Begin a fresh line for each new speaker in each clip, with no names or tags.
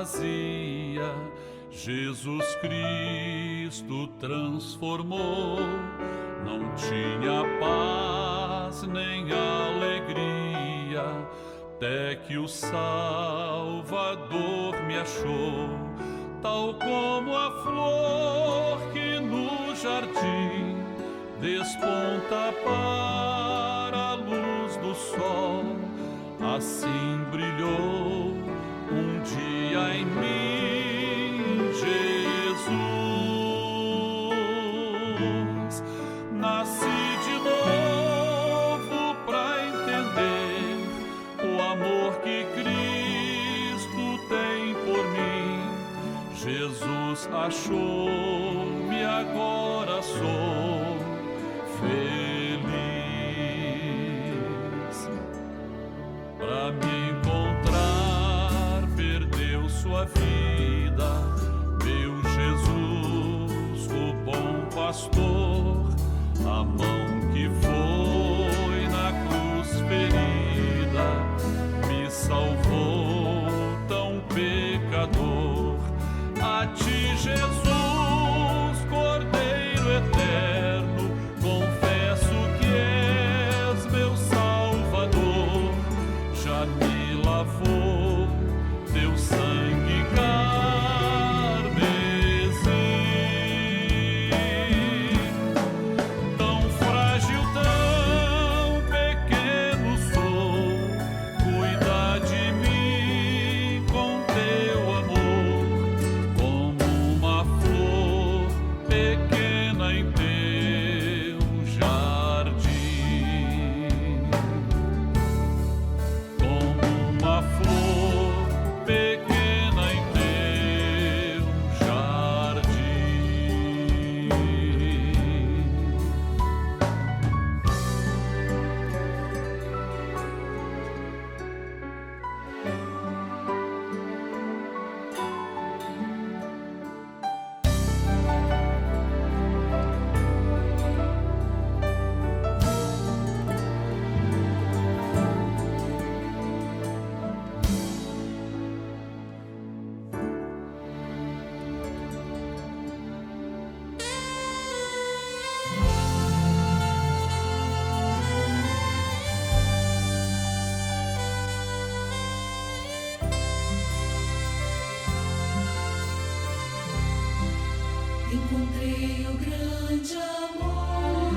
vazia, Jesus Cristo transformou. Não tinha paz nem alegria, até que o Salvador me achou. Tal como a flor que no jardim desponta para a luz do sol, assim brilhou um dia em mim Jesus. Nasci de novo pra entender o amor que Cristo tem por mim. Jesus achou-me, agora sou feliz. Pra me encontrar, perdeu sua vida, meu Jesus, o bom pastor. A mão que foi na cruz ferida me salvou, tão pecador. A ti, Jesus, Cordeiro eterno, confesso que és meu Salvador. Já me lavou teu sangue carmesim. Tão frágil, tão pequeno sou, cuida de mim com teu amor, como uma flor pequena em teu jardim. Como uma flor pequena em teu jardim.
Encontrei o grande amor,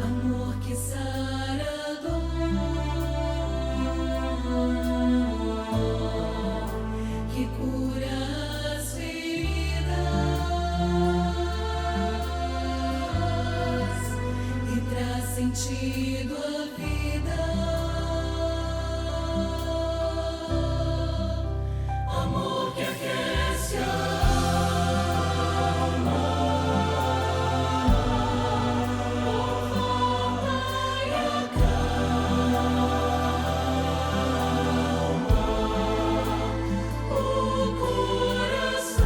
amor que sara a dor, que cura as feridas e traz sentido à vida. Amor que aquece a alma, conforta e acalma o coração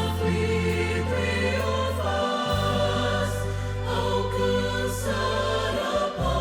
aflito e o faz alcançar a paz.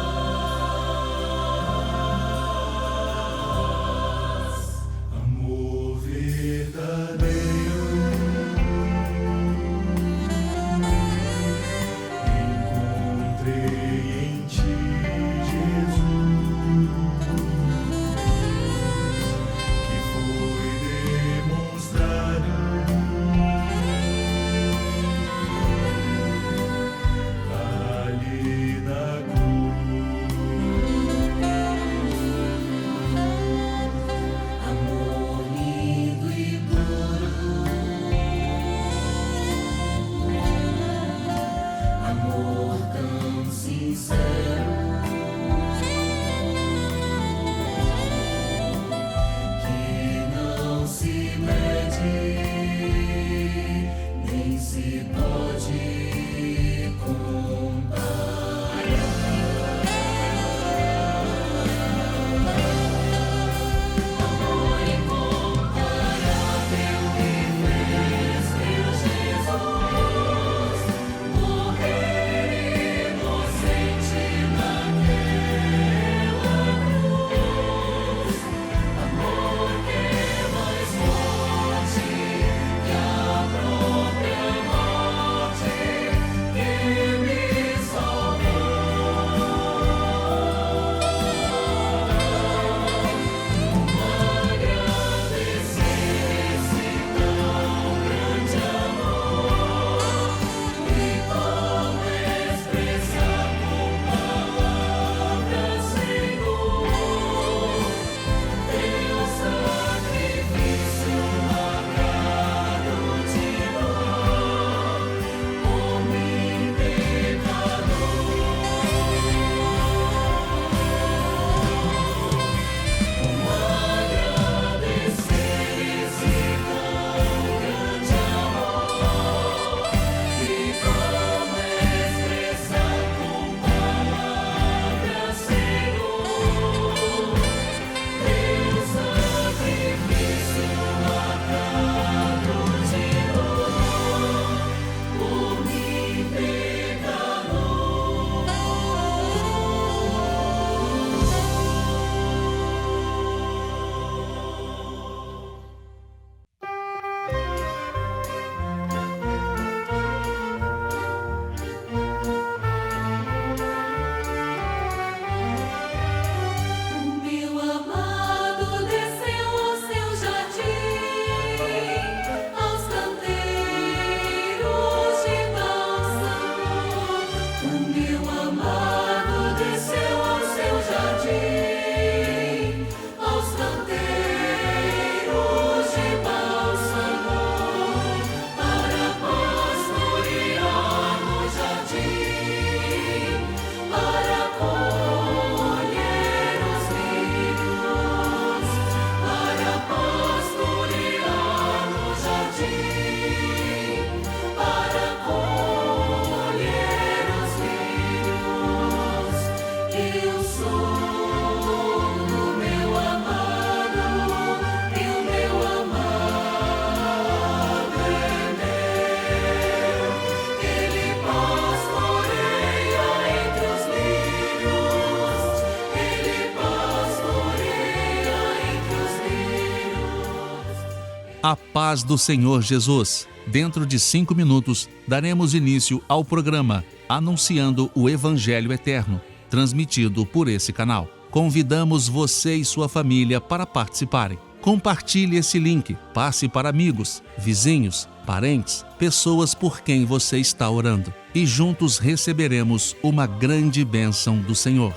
A paz do Senhor Jesus. Dentro de 5 minutos, daremos início ao programa Anunciando o Evangelho Eterno, transmitido por esse canal. Convidamos você e sua família para participarem. Compartilhe esse link, passe para amigos, vizinhos, parentes, pessoas por quem você está orando. E juntos receberemos uma grande bênção do Senhor.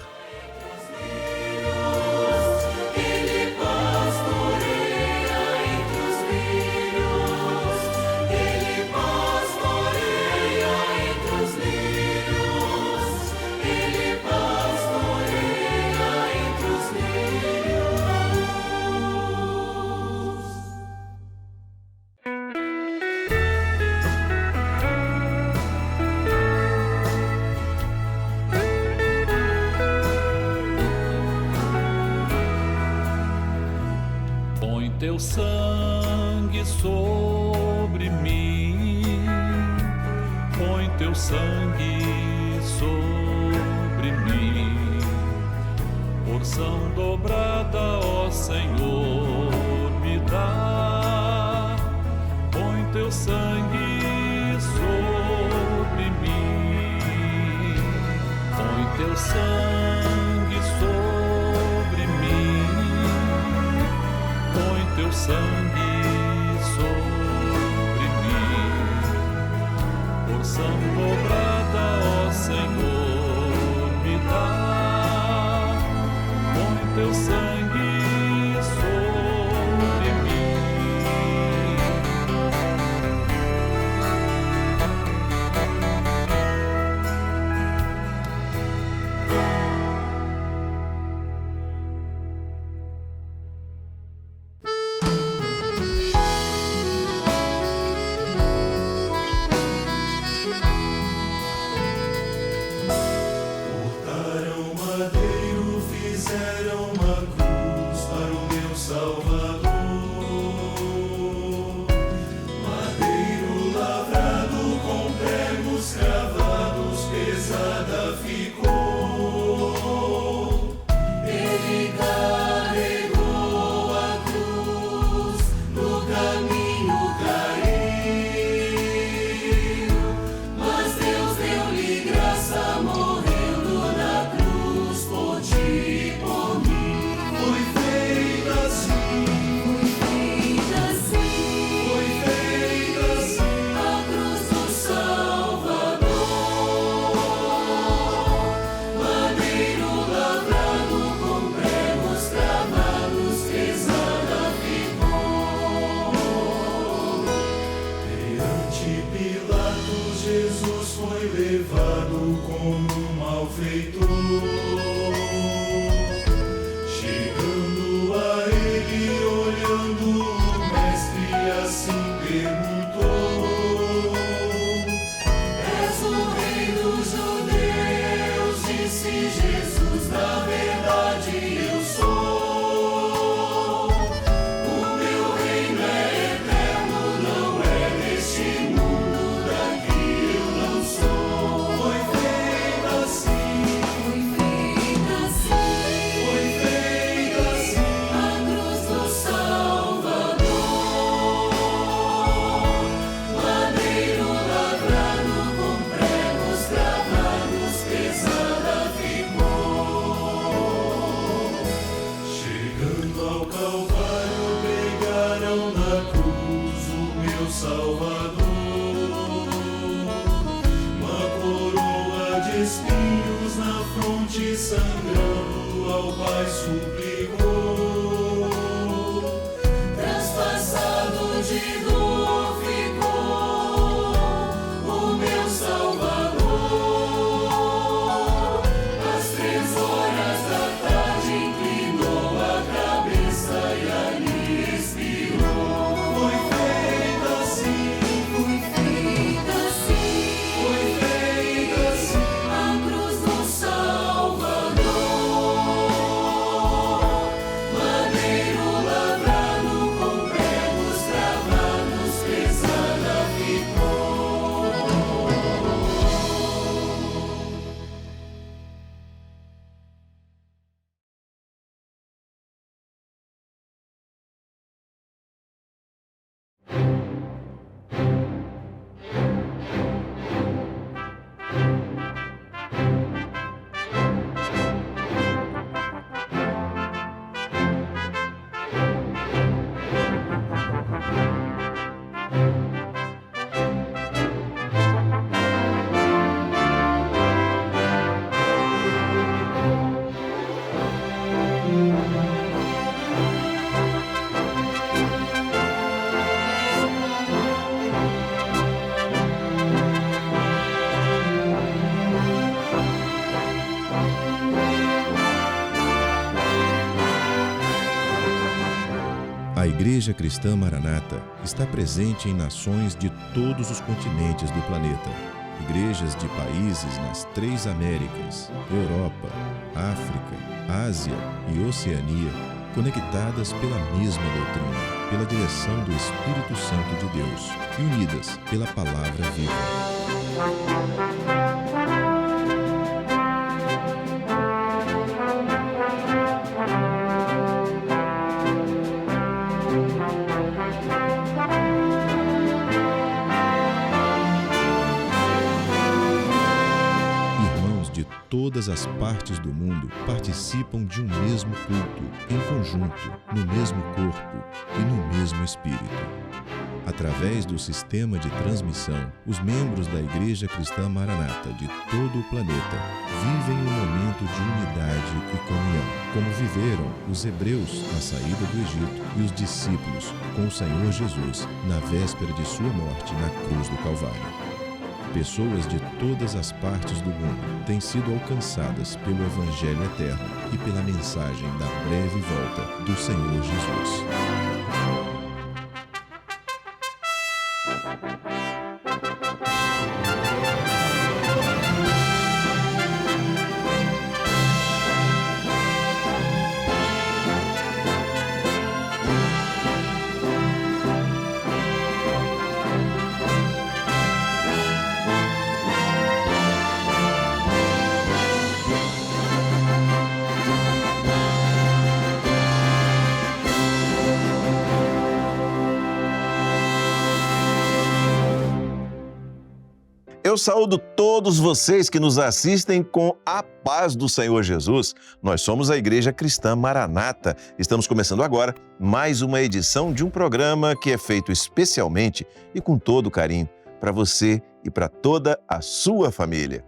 Teu sangue sobre mim, põe teu sangue sobre mim, porção dobrada, ó Senhor, me dá, põe teu sangue sobre mim, põe teu sangue sobre mim, põe teu sangue sobre mim, porção dobrada, ó Senhor, me dá, põe teu sangue sobre mim.
A cruz do Salvador.
Igreja Cristã Maranata está presente em nações de todos os continentes do planeta. Igrejas de países nas 3 Américas, Europa, África, Ásia e Oceania, conectadas pela mesma doutrina, pela direção do Espírito Santo de Deus e unidas pela Palavra Viva. Todas as partes do mundo participam de um mesmo culto, em conjunto, no mesmo corpo e no mesmo espírito. Através do sistema de transmissão, os membros da Igreja Cristã Maranata de todo o planeta vivem um momento de unidade e comunhão, como viveram os hebreus na saída do Egito e os discípulos com o Senhor Jesus na véspera de sua morte na cruz do Calvário. Pessoas de todas as partes do mundo têm sido alcançadas pelo Evangelho eterno e pela mensagem da breve volta do Senhor Jesus.
Eu saúdo todos vocês que nos assistem com a paz do Senhor Jesus. Nós somos a Igreja Cristã Maranata. Estamos começando agora mais uma edição de um programa que é feito especialmente e com todo carinho para você e para toda a sua família.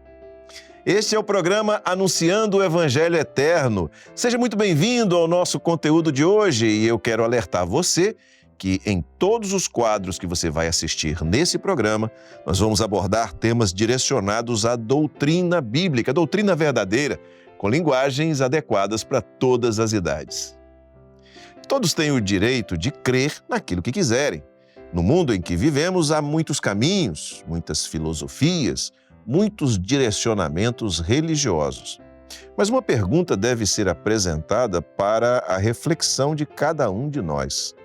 Este é o programa Anunciando o Evangelho Eterno. Seja muito bem-vindo ao nosso conteúdo de hoje e eu quero alertar você que em todos os quadros que você vai assistir nesse programa, nós vamos abordar temas direcionados à doutrina bíblica, doutrina verdadeira, com linguagens adequadas para todas as idades. Todos têm o direito de crer naquilo que quiserem. No mundo em que vivemos, há muitos caminhos, muitas filosofias, muitos direcionamentos religiosos. Mas uma pergunta deve ser apresentada para a reflexão de cada um de nós.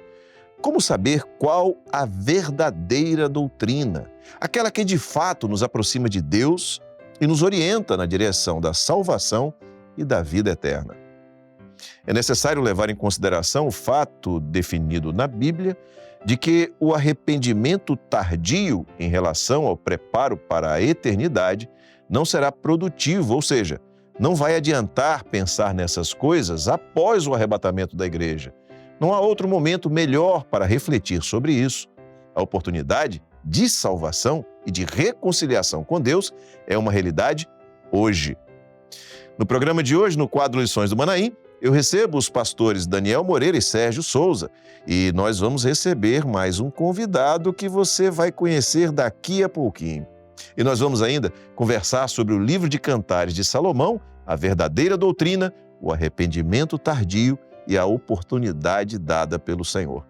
Como saber qual a verdadeira doutrina? Aquela que de fato nos aproxima de Deus e nos orienta na direção da salvação e da vida eterna. É necessário levar em consideração o fato definido na Bíblia de que o arrependimento tardio em relação ao preparo para a eternidade não será produtivo, ou seja, não vai adiantar pensar nessas coisas após o arrebatamento da igreja. Não há outro momento melhor para refletir sobre isso. A oportunidade de salvação e de reconciliação com Deus é uma realidade hoje. No programa de hoje, no quadro Lições do Manaim, eu recebo os pastores Daniel Moreira e Sérgio Souza e nós vamos receber mais um convidado que você vai conhecer daqui a pouquinho. E nós vamos ainda conversar sobre o livro de Cantares de Salomão, a verdadeira doutrina, o arrependimento tardio e a oportunidade dada pelo Senhor.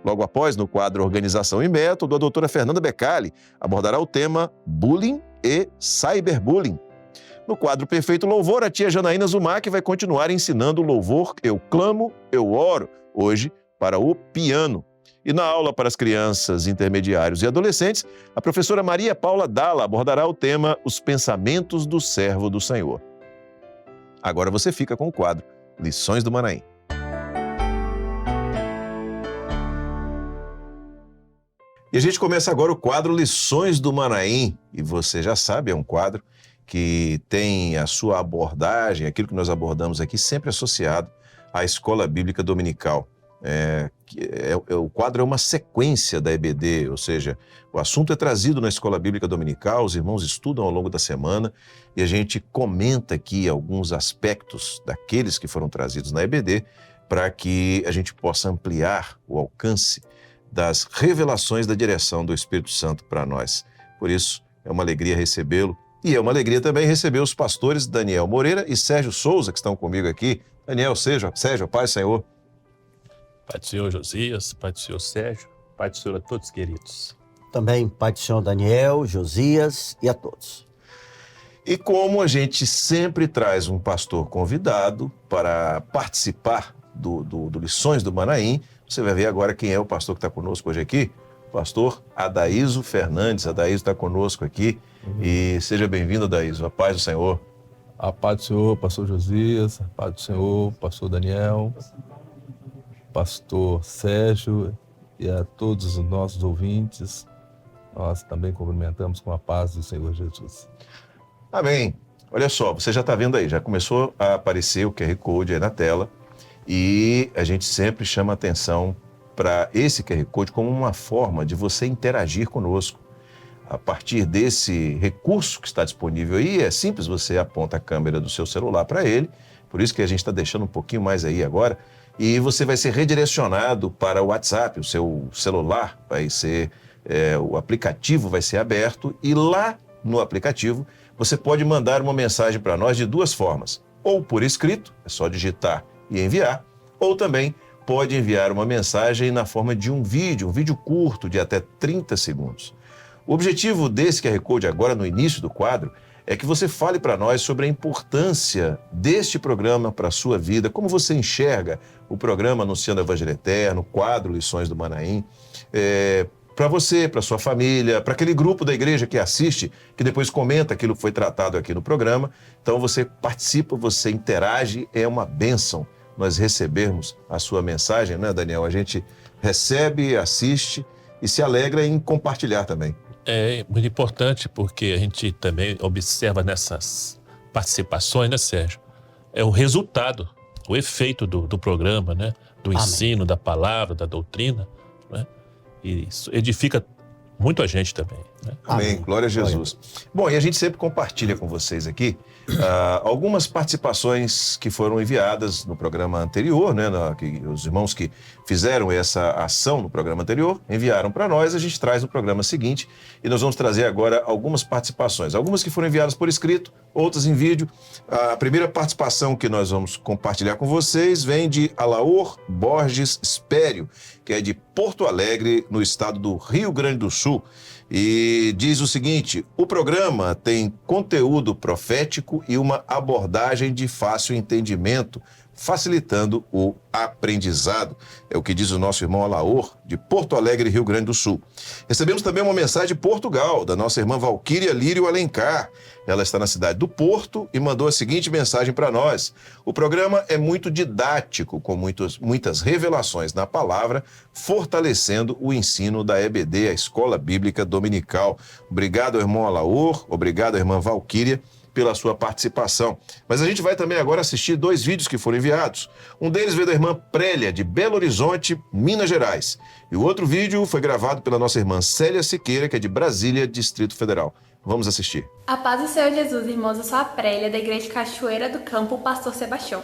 Logo após, no quadro Organização e Método, a doutora Fernanda Becali abordará o tema Bullying e Cyberbullying. No quadro Perfeito Louvor, a tia Janaína Zumac vai continuar ensinando o louvor Eu Clamo, Eu Oro, hoje para o piano. E na aula para as crianças, intermediários e adolescentes, a professora Maria Paula Dalla abordará o tema Os Pensamentos do Servo do Senhor. Agora você fica com o quadro Lições do Manaim. E a gente começa agora o quadro Lições do Manaim. E você já sabe, é um quadro que tem a sua abordagem, aquilo que nós abordamos aqui, sempre associado à Escola Bíblica Dominical. O quadro é uma sequência da EBD, ou seja, o assunto é trazido na Escola Bíblica Dominical, os irmãos estudam ao longo da semana e a gente comenta aqui alguns aspectos daqueles que foram trazidos na EBD para que a gente possa ampliar o alcance das revelações da direção do Espírito Santo para nós. Por isso, é uma alegria recebê-lo e é uma alegria também receber os pastores Daniel Moreira e Sérgio Souza, que estão comigo aqui. Daniel, Sérgio, paz, Senhor.
Pai do Senhor Josias, Pai do Senhor Sérgio, Pai do Senhor a todos queridos.
Também Pai do Senhor Daniel, Josias e a todos.
E como a gente sempre traz um pastor convidado para participar do Lições do Manaim, você vai ver agora quem é o pastor que está conosco hoje aqui, o pastor Adaíso Fernandes. Adaíso está conosco aqui e seja bem-vindo, Adaíso. A paz do Senhor.
A paz do Senhor, pastor Josias, a paz do Senhor, pastor Daniel, pastor Sérgio e a todos os nossos ouvintes. Nós também cumprimentamos com a paz do Senhor Jesus.
Amém. Olha só, você já está vendo aí, já começou a aparecer o QR Code aí na tela e a gente sempre chama atenção para esse QR Code como uma forma de você interagir conosco. A partir desse recurso que está disponível aí, é simples, você aponta a câmera do seu celular para ele, por isso que a gente está deixando um pouquinho mais aí agora, e você vai ser redirecionado para o WhatsApp, o seu celular vai ser, o aplicativo vai ser aberto e lá no aplicativo você pode mandar uma mensagem para nós de duas formas, ou por escrito, é só digitar e enviar, ou também pode enviar uma mensagem na forma de um vídeo curto de até 30 segundos. O objetivo desse QR Code agora no início do quadro é que você fale para nós sobre a importância deste programa para a sua vida, como você enxerga o programa Anunciando o Evangelho Eterno, o quadro Lições do Manaim, para você, para sua família, para aquele grupo da igreja que assiste, que depois comenta aquilo que foi tratado aqui no programa. Então você participa, você interage, é uma bênção nós recebermos a sua mensagem, né, Daniel? A gente recebe, assiste e se alegra em compartilhar também.
É muito importante porque a gente também observa nessas participações, né, Sérgio? É o resultado, o efeito do programa, né? Do ensino, da palavra, da doutrina, né? E isso edifica muito a gente também, né?
Amém. Glória a Jesus. Bom, e a gente sempre compartilha com vocês aqui algumas participações que foram enviadas no programa anterior, né? Os irmãos que fizeram essa ação no programa anterior enviaram para nós, a gente traz no programa seguinte e nós vamos trazer agora algumas participações, algumas que foram enviadas por escrito, outras em vídeo. A primeira participação que nós vamos compartilhar com vocês vem de Alaor Borges Espério, que é de Porto Alegre, no estado do Rio Grande do Sul. E diz o seguinte: o programa tem conteúdo profético e uma abordagem de fácil entendimento, facilitando o aprendizado. É o que diz o nosso irmão Alaor, de Porto Alegre, Rio Grande do Sul. Recebemos também uma mensagem de Portugal, da nossa irmã Valquíria Lírio Alencar. Ela está na cidade do Porto e mandou a seguinte mensagem para nós: o programa é muito didático, com muitas revelações na palavra, fortalecendo o ensino da EBD, a Escola Bíblica Dominical. Obrigado, irmão Alaor, obrigado, irmã Valquíria, pela sua participação. Mas a gente vai também agora assistir 2 vídeos que foram enviados. Um deles veio da irmã Prélia, de Belo Horizonte, Minas Gerais. E o outro vídeo foi gravado pela nossa irmã Célia Siqueira, que é de Brasília, Distrito Federal. Vamos assistir.
A paz do Senhor Jesus, irmãos, eu sou a Prélia, da Igreja Cachoeira do Campo, o pastor Sebastião.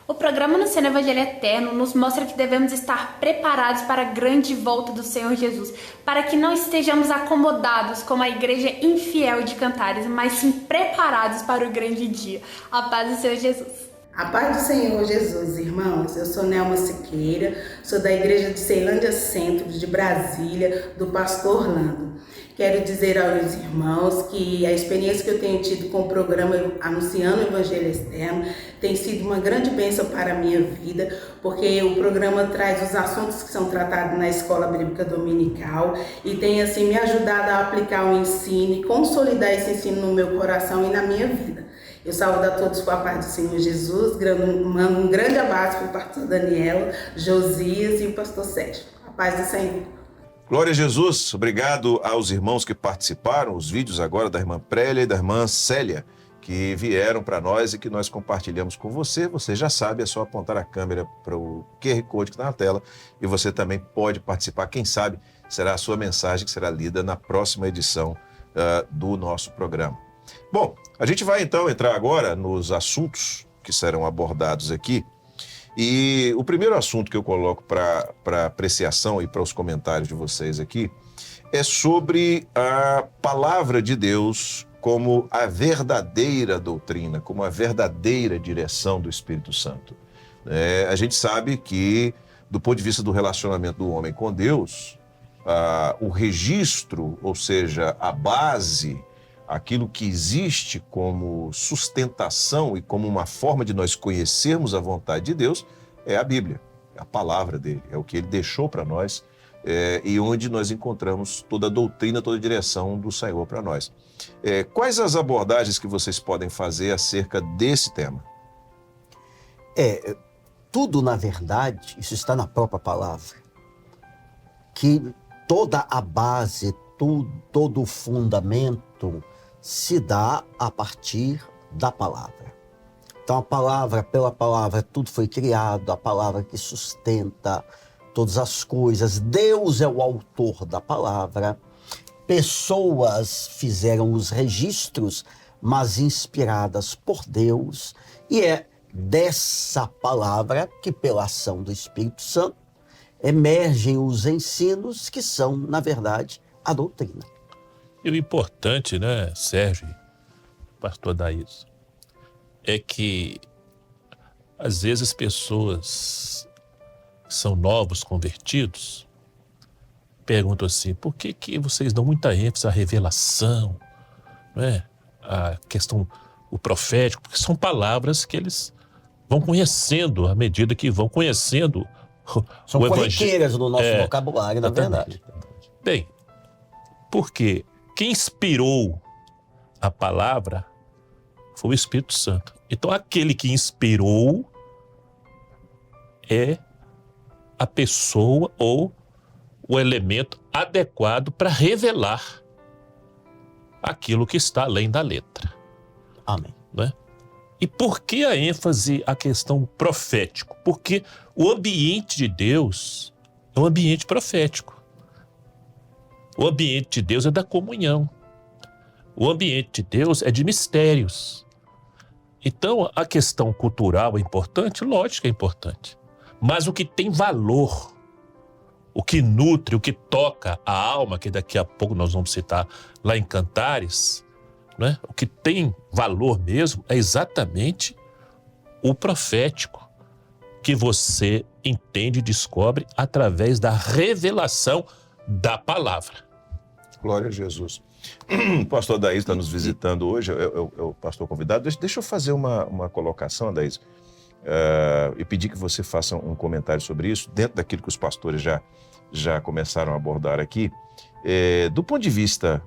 O programa Anunciando o Evangelho Eterno nos mostra que devemos estar preparados para a grande volta do Senhor Jesus, para que não estejamos acomodados como a igreja infiel de Cantares, mas sim preparados para o grande dia. A paz do Senhor Jesus.
A paz do Senhor Jesus, irmãos. Eu sou Nelma Siqueira, sou da Igreja de Ceilândia Centro, de Brasília, do pastor Orlando. Quero dizer aos irmãos que a experiência que eu tenho tido com o programa Anunciando o Evangelho Eterno tem sido uma grande bênção para a minha vida, porque o programa traz os assuntos que são tratados na Escola Bíblica Dominical e tem assim me ajudado a aplicar o ensino e consolidar esse ensino no meu coração e na minha vida. Eu saúdo a todos com a paz do Senhor Jesus, mando um grande abraço para o pastor Daniel, Josias e o pastor Sérgio. A paz do Senhor.
Glória a Jesus. Obrigado aos irmãos que participaram, os vídeos agora da irmã Prélia e da irmã Célia, que vieram para nós e que nós compartilhamos com você. Você já sabe, é só apontar a câmera para o QR Code que está na tela e você também pode participar. Quem sabe será a sua mensagem que será lida na próxima edição do nosso programa. Bom, a gente vai então entrar agora nos assuntos que serão abordados aqui. E o primeiro assunto que eu coloco para apreciação e para os comentários de vocês aqui é sobre a palavra de Deus como a verdadeira doutrina, como a verdadeira direção do Espírito Santo. A gente sabe que do ponto de vista do relacionamento do homem com Deus, o registro, ou seja, a base, aquilo que existe como sustentação e como uma forma de nós conhecermos a vontade de Deus, é a Bíblia, é a palavra dele, é o que ele deixou para nós, e onde nós encontramos toda a doutrina, toda a direção do Senhor para nós. Quais as abordagens que vocês podem fazer acerca desse tema?
Tudo, na verdade, isso está na própria palavra, que toda a base, todo o fundamento se dá a partir da palavra. Então, a palavra, pela palavra, tudo foi criado, a palavra que sustenta todas as coisas. Deus é o autor da palavra. Pessoas fizeram os registros, mas inspiradas por Deus. E é dessa palavra que, pela ação do Espírito Santo, emergem os ensinos que são, na verdade, a doutrina.
E o importante, né, Sérgio, pastor Daís, é que às vezes as pessoas que são novos convertidos perguntam assim: por que vocês dão muita ênfase à revelação, né? A questão, o profético, porque são palavras que eles vão conhecendo à medida que vão conhecendo
São
o
corriqueiras no nosso vocabulário, na
exatamente.
verdade.
Bem, porque quem inspirou a palavra foi o Espírito Santo. Então, aquele que inspirou é a pessoa ou o elemento adequado para revelar aquilo que está além da letra.
Amém.
Né? E por que a ênfase à questão profético? Porque o ambiente de Deus é um ambiente profético. O ambiente de Deus é da comunhão. O ambiente de Deus é de mistérios. Então, a questão cultural é importante? Lógico que é importante. Mas o que tem valor, o que nutre, o que toca a alma, que daqui a pouco nós vamos citar lá em Cantares, né? O que tem valor mesmo é exatamente o profético, que você entende e descobre através da revelação da palavra.
Glória a Jesus. O pastor Adaís está nos visitando hoje, é o pastor convidado. Deixa eu fazer uma colocação, Adaís, e pedir que você faça um comentário sobre isso, dentro daquilo que os pastores já começaram a abordar aqui. Do ponto de vista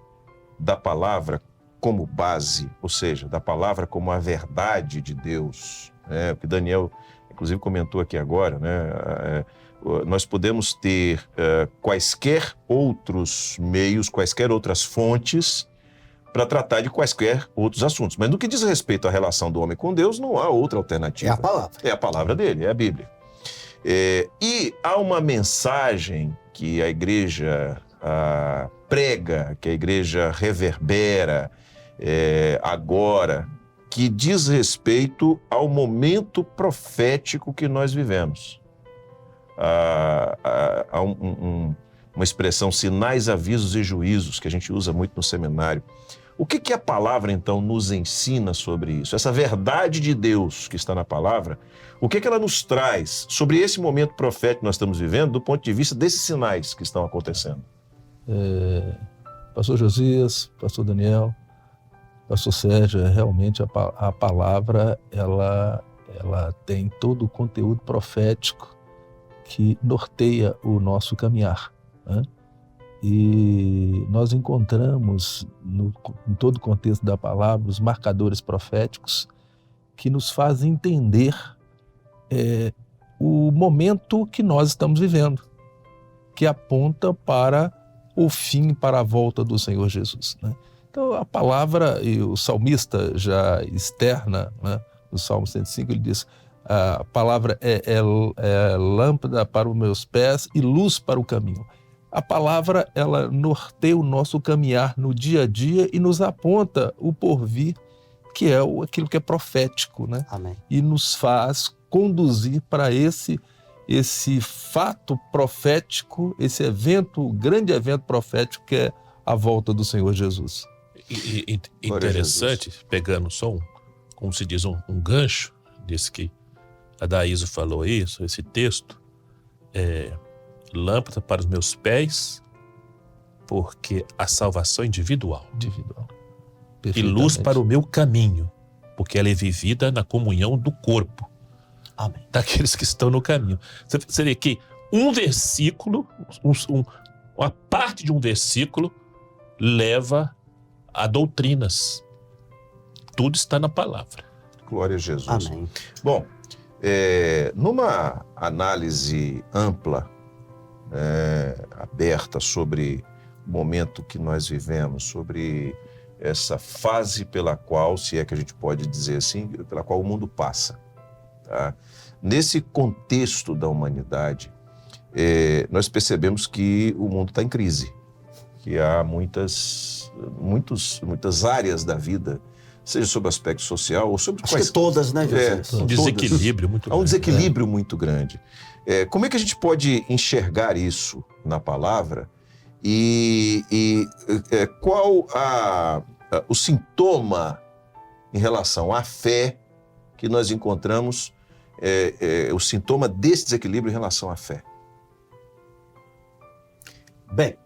da palavra como base, ou seja, da palavra como a verdade de Deus, o que Daniel, inclusive, comentou aqui agora, né? Nós podemos ter quaisquer outros meios, quaisquer outras fontes para tratar de quaisquer outros assuntos. Mas no que diz respeito à relação do homem com Deus, não há outra alternativa.
É a palavra.
É a palavra dele, é a Bíblia. E há uma mensagem que a igreja prega, que a igreja reverbera agora, que diz respeito ao momento profético que nós vivemos. Há uma expressão, sinais, avisos e juízos, que a gente usa muito no seminário. O que a palavra, então, nos ensina sobre isso? Essa verdade de Deus que está na palavra, o que ela nos traz sobre esse momento profético que nós estamos vivendo, do ponto de vista desses sinais que estão acontecendo?
Pastor Josias, pastor Daniel, pastor Sérgio, realmente a palavra, ela tem todo o conteúdo profético que norteia o nosso caminhar, né? E nós encontramos, em todo o contexto da palavra, os marcadores proféticos que nos fazem entender o momento que nós estamos vivendo, que aponta para o fim, para a volta do Senhor Jesus, né? Então, a palavra, e o salmista já externa, né, no Salmo 105, ele diz: a palavra é lâmpada para os meus pés e luz para o caminho. A palavra, ela norteia o nosso caminhar no dia a dia e nos aponta o porvir, que é aquilo que é profético, né?
Amém.
E nos faz conduzir para esse fato profético, esse evento, grande evento profético, que é a volta do Senhor Jesus.
E interessante, pegando só como se diz, um gancho, desse que a Daísa falou isso, esse texto, lâmpada para os meus pés, porque a salvação é individual. E luz para o meu caminho, porque ela é vivida na comunhão do corpo.
Amém.
Daqueles que estão no caminho. Você vê que um versículo, uma parte de um versículo leva a doutrinas. Tudo está na palavra.
Glória a Jesus.
Amém.
Bom, numa análise ampla, aberta sobre o momento que nós vivemos, sobre essa fase pela qual, se é que a gente pode dizer assim, pela qual o mundo passa. Tá? Nesse contexto da humanidade, nós percebemos que o mundo está em crise, que há muitas áreas da vida, seja sobre o aspecto social ou sobre
Acho que todas, né, Jesus?
Um desequilíbrio muito grande.
Há um desequilíbrio muito grande. Como é que a gente pode enxergar isso na palavra e qual o sintoma em relação à fé que nós encontramos, o sintoma desse desequilíbrio em relação à fé?
Bem,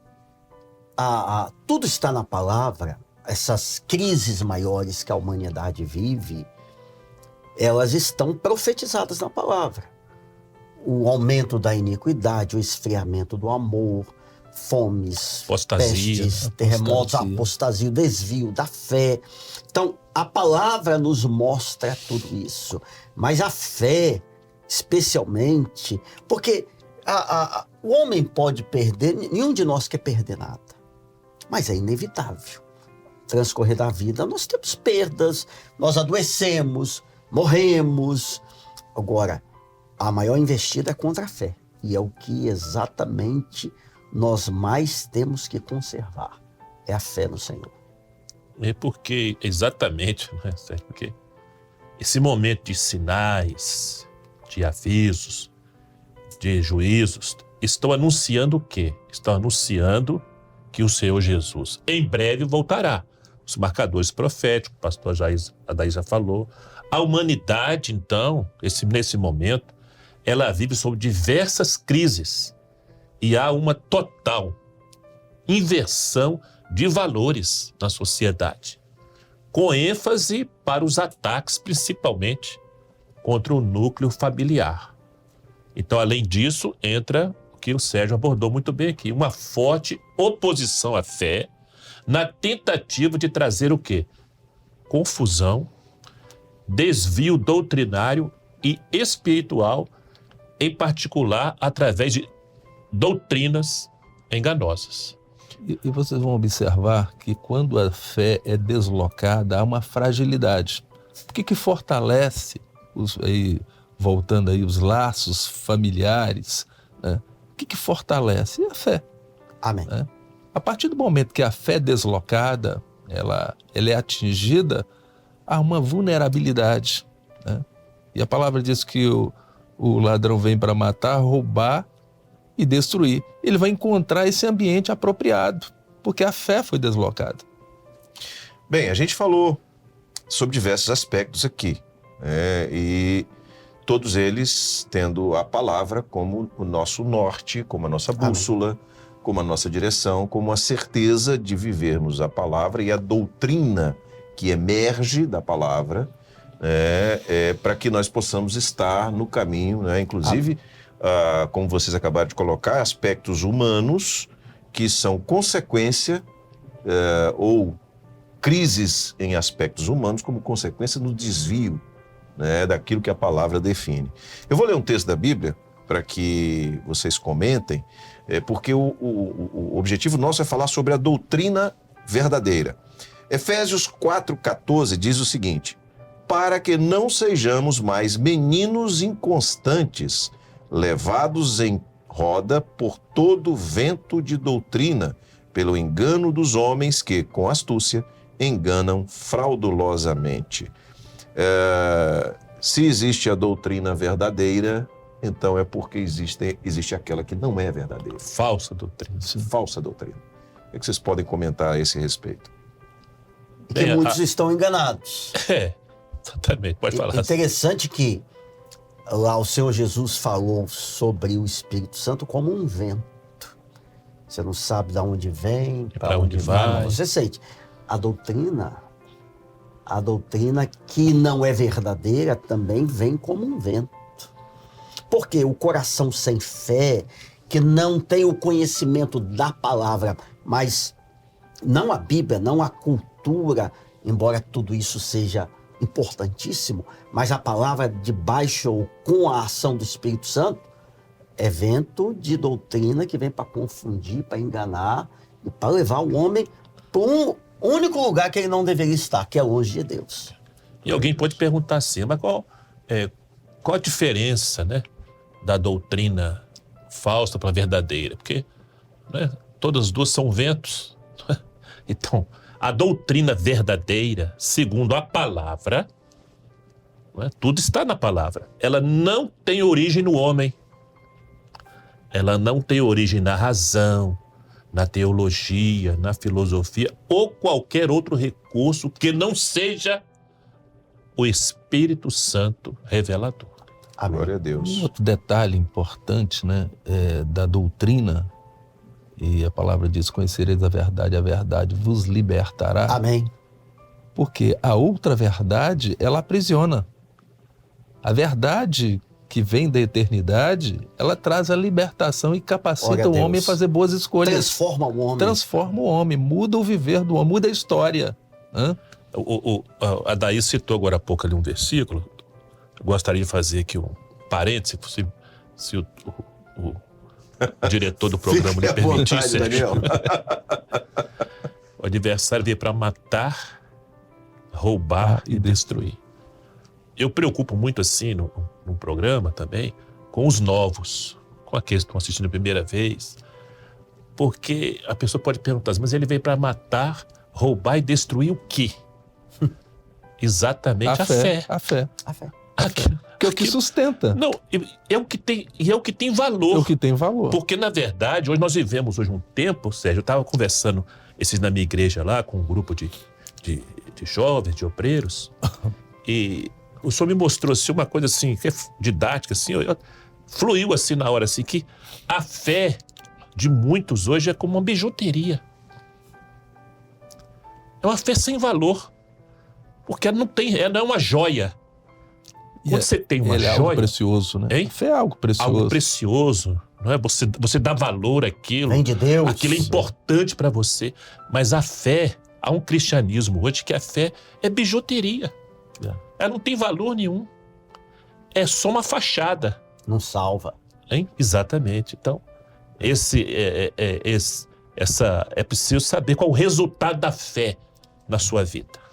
tudo está na palavra. Essas crises maiores que a humanidade vive, elas estão profetizadas na palavra. O aumento da iniquidade, o esfriamento do amor, fomes, pestes, terremotos, apostasia, o desvio da fé. Então, a palavra nos mostra tudo isso. Mas a fé, especialmente, porque o homem pode perder, nenhum de nós quer perder nada. Mas é inevitável. Transcorrer da vida, nós temos perdas, nós adoecemos, morremos. Agora, a maior investida é contra a fé. E é o que exatamente nós mais temos que conservar. É a fé no Senhor.
É porque, exatamente, né? Porque esse momento de sinais, de avisos, de juízos, estão anunciando o quê? Estão anunciando que o Senhor Jesus em breve voltará. Os marcadores proféticos, o pastor Adair já falou. A humanidade, então, nesse momento, ela vive sob diversas crises e há uma total inversão de valores na sociedade, com ênfase para os ataques, principalmente, contra o núcleo familiar. Então, além disso, entra o que o Sérgio abordou muito bem aqui, uma forte oposição à fé, na tentativa de trazer o quê? Confusão, desvio doutrinário e espiritual, em particular através de doutrinas enganosas.
E vocês vão observar que quando a fé é deslocada, há uma fragilidade. O que fortalece, voltando aí, os laços familiares, né? O que fortalece? É a fé.
Amém.
Né? A partir do momento que a fé é deslocada, ela é atingida, há uma vulnerabilidade. Né? E a palavra diz que o ladrão vem para matar, roubar e destruir. Ele vai encontrar esse ambiente apropriado, porque a fé foi deslocada.
Bem, a gente falou sobre diversos aspectos aqui, e todos eles tendo a palavra como o nosso norte, como a nossa bússola, amém, como a nossa direção, como a certeza de vivermos a palavra e a doutrina que emerge da palavra, para que nós possamos estar no caminho, né? Inclusive, como vocês acabaram de colocar, aspectos humanos que são consequência ou crises em aspectos humanos como consequência do desvio, né, daquilo que a palavra define. Eu vou ler um texto da Bíblia para que vocês comentem, porque o objetivo nosso é falar sobre a doutrina verdadeira. Efésios 4,14 diz o seguinte: para que não sejamos mais meninos inconstantes, levados em roda por todo vento de doutrina, pelo engano dos homens que, com astúcia, enganam fraudulosamente. Se existe a doutrina verdadeira, então é porque existe aquela que não é verdadeira.
Falsa doutrina.
Sim. Falsa doutrina. O que vocês podem comentar a esse respeito?
E que muitos estão enganados.
Exatamente, pode falar.
Interessante que Lá o Senhor Jesus falou sobre o Espírito Santo como um vento. Você não sabe de onde vem, para onde vai. Mas você sente. A doutrina que não é verdadeira também vem como um vento. Porque o coração sem fé, que não tem o conhecimento da palavra, mas não a Bíblia, não a cultura, embora tudo isso seja importantíssimo, mas a palavra de baixo ou com a ação do Espírito Santo é vento de doutrina que vem para confundir, para enganar e para levar o homem para um único lugar que ele não deveria estar, que é longe de Deus.
E alguém pode perguntar assim, mas qual a diferença, né, da doutrina falsa para a verdadeira? Porque, né, todas as duas são ventos. Então, a doutrina verdadeira, segundo a palavra, né, tudo está na palavra. Ela não tem origem no homem. Ela não tem origem na razão, na teologia, na filosofia ou qualquer outro recurso que não seja o Espírito Santo revelador.
Amém.
Glória a Deus.
Um outro detalhe importante, né, da doutrina, e a palavra diz: conhecereis a verdade vos libertará.
Amém.
Porque a outra verdade, ela aprisiona. A verdade que vem da eternidade, ela traz a libertação e capacita o homem a fazer boas escolhas.
Transforma o homem.
Transforma o homem, muda o viver do homem, muda a história.
A Daí citou agora há pouco ali um versículo. Eu gostaria de fazer aqui um parêntese, se o diretor do programa lhe permitir, Sérgio. O adversário veio para matar, roubar e destruir. Eu preocupo muito assim no programa também com os novos, com aqueles que estão assistindo a primeira vez, porque a pessoa pode perguntar, mas ele veio para matar, roubar e destruir o quê? Exatamente a fé.
A fé. Que é o que sustenta.
Não, é o que tem valor.
É o que tem valor.
Porque, na verdade, nós vivemos hoje um tempo, Sérgio, eu estava conversando na minha igreja lá, com um grupo de jovens, de obreiros, e o senhor me mostrou assim, uma coisa assim, que é didática, assim, fluiu assim na hora, assim, que a fé de muitos hoje é como uma bijuteria. É uma fé sem valor, porque ela não é uma joia. Quando você tem uma joia...
É algo precioso, né?
Hein?
A fé é algo precioso.
Algo precioso, não é? Você dá valor àquilo.
Vem de Deus.
Aquilo é importante para você. Mas a fé, há um cristianismo hoje que a fé é bijuteria. Ela não tem valor nenhum. É só uma fachada.
Não salva.
Hein? Exatamente. Então, é preciso saber qual o resultado da fé na sua vida.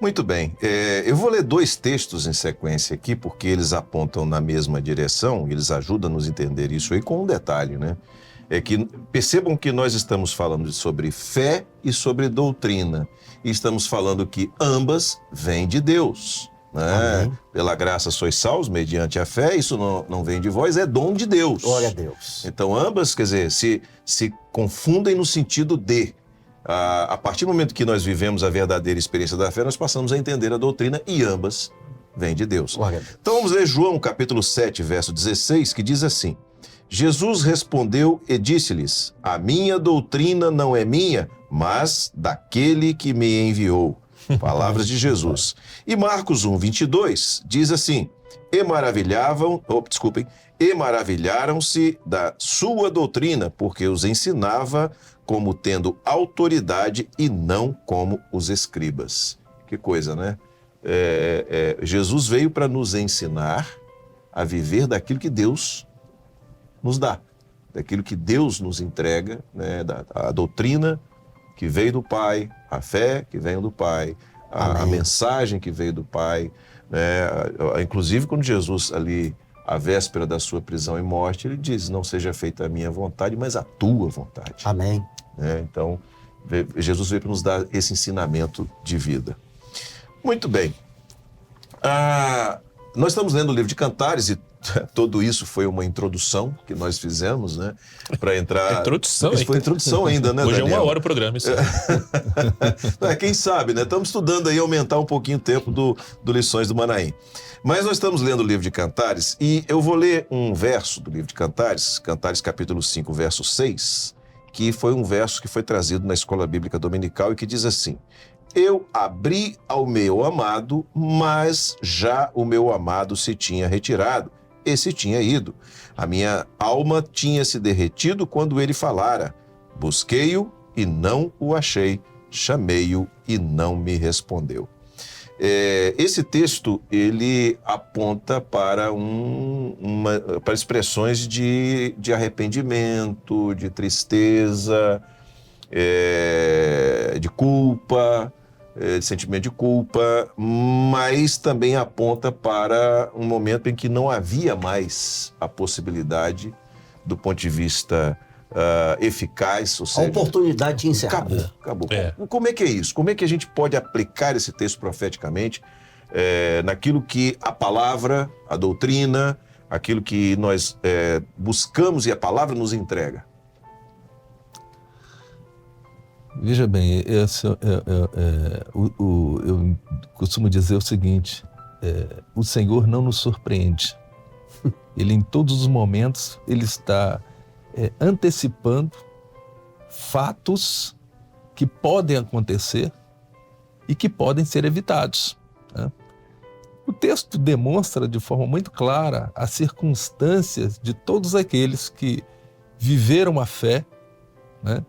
Muito bem. Eu vou ler 2 textos em sequência aqui, porque eles apontam na mesma direção, eles ajudam a nos entender isso aí com um detalhe, né? É que percebam que nós estamos falando sobre fé e sobre doutrina. E estamos falando que ambas vêm de Deus, né? Pela graça sois salvos, mediante a fé, isso não vem de vós, é dom de Deus.
Glória a Deus.
Então ambas, quer dizer, se confundem no sentido de... A partir do momento que nós vivemos a verdadeira experiência da fé, nós passamos a entender a doutrina e ambas vêm de Deus. Então vamos ler João capítulo 7, verso 16, que diz assim: Jesus respondeu e disse-lhes: a minha doutrina não é minha, mas daquele que me enviou. Palavras de Jesus. E Marcos 1, 22 diz assim: e maravilharam-se da sua doutrina, porque os ensinava como tendo autoridade e não como os escribas. Que coisa, né? Jesus veio para nos ensinar a viver daquilo que Deus nos dá, daquilo que Deus nos entrega, né? A doutrina que veio do Pai, a fé que veio do Pai, a mensagem que veio do Pai, né? Inclusive quando Jesus ali, à véspera da sua prisão e morte, ele diz: não seja feita a minha vontade, mas a tua vontade.
Amém.
Então, Jesus veio para nos dar esse ensinamento de vida. Muito bem. Nós estamos lendo o livro de Cantares e Tudo isso foi uma introdução que nós fizemos, né? Para entrar...
Introdução,
Isso foi introdução ainda, né,
Hoje
Daniel?
é 1 hora o programa, isso.
Quem sabe, né? Estamos estudando aí aumentar um pouquinho o tempo do Lições do Manaim. Mas nós estamos lendo o livro de Cantares e eu vou ler um verso do livro de Cantares, Cantares capítulo 5, verso 6, que foi um verso que foi trazido na Escola Bíblica Dominical e que diz assim: eu abri ao meu amado, mas já o meu amado se tinha retirado, e se tinha ido. A minha alma tinha se derretido quando ele falara. Busquei-o e não o achei, chamei-o e não me respondeu. Esse texto, ele aponta para, para expressões de arrependimento, de tristeza, de culpa, de sentimento de culpa, mas também aponta para um momento em que não havia mais a possibilidade, do ponto de vista eficaz, ou seja,
A oportunidade de encerrar.
Acabou. Como é que é isso? Como é que a gente pode aplicar esse texto profeticamente naquilo que a palavra, a doutrina, aquilo que nós buscamos e a palavra nos entrega?
Veja bem, eu costumo dizer o seguinte: o Senhor não nos surpreende. Ele, em todos os momentos, ele está antecipando fatos que podem acontecer e que podem ser evitados, né? O texto demonstra de forma muito clara as circunstâncias de todos aqueles que viveram a fé, né?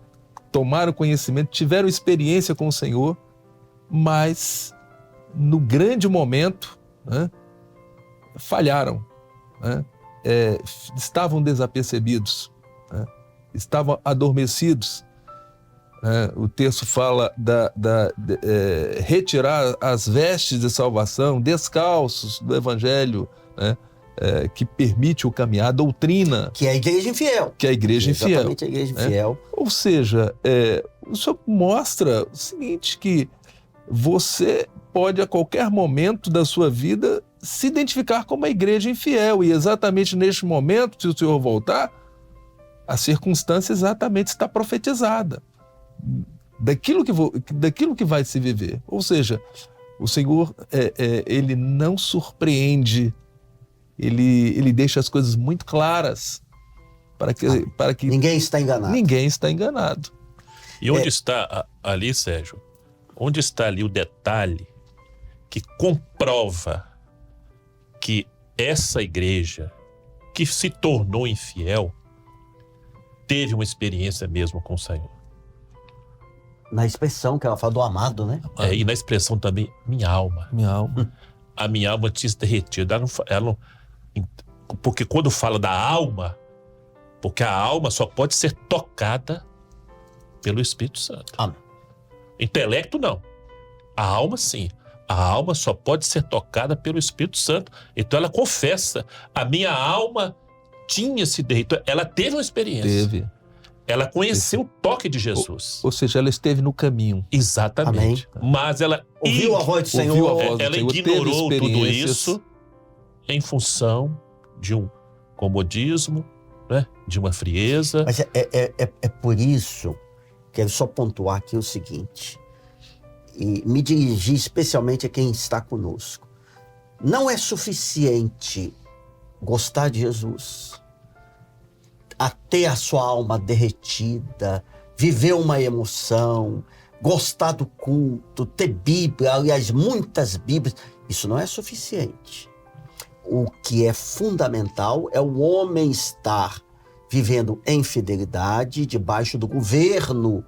Tomaram conhecimento, tiveram experiência com o Senhor, mas no grande momento, né, falharam, né? Estavam desapercebidos, né? Estavam adormecidos, né? O texto fala retirar as vestes de salvação, descalços do Evangelho, né? Que permite o caminhar, a doutrina.
Que é a igreja infiel.
Que é a igreja infiel.
Exatamente, a igreja infiel.
Ou seja, o senhor mostra o seguinte, que você pode a qualquer momento da sua vida se identificar como a igreja infiel, e exatamente neste momento, se o senhor voltar, a circunstância exatamente está profetizada daquilo que vai se viver. Ou seja, o Senhor ele não surpreende, ele deixa as coisas muito claras para que
ninguém está enganado.
Ninguém está enganado.
E onde está ali, Sérgio? Onde está ali o detalhe que comprova que essa igreja que se tornou infiel teve uma experiência mesmo com o Senhor?
Na expressão que ela fala do amado, né?
E na expressão também, minha alma.
Minha alma.
A minha alma tinha se derretido. Porque quando fala da alma, porque a alma só pode ser tocada pelo Espírito Santo.
Amém.
Intelecto, não. A alma, sim. A alma só pode ser tocada pelo Espírito Santo. Então ela confessa, a minha alma tinha se derretido. Ela teve uma experiência.
Teve.
Ela conheceu o toque de Jesus.
Ou seja, ela esteve no caminho.
Exatamente.
Amém.
Mas ela
ouviu a voz do Senhor.
Ela ignorou tudo isso em função de um comodismo, né? De uma frieza.
Mas é por isso, quero só pontuar aqui o seguinte, e me dirigir especialmente a quem está conosco. Não é suficiente gostar de Jesus, a ter a sua alma derretida, viver uma emoção, gostar do culto, ter Bíblia, aliás, muitas Bíblias. Isso não é suficiente. O que é fundamental é o homem estar vivendo em fidelidade, debaixo do governo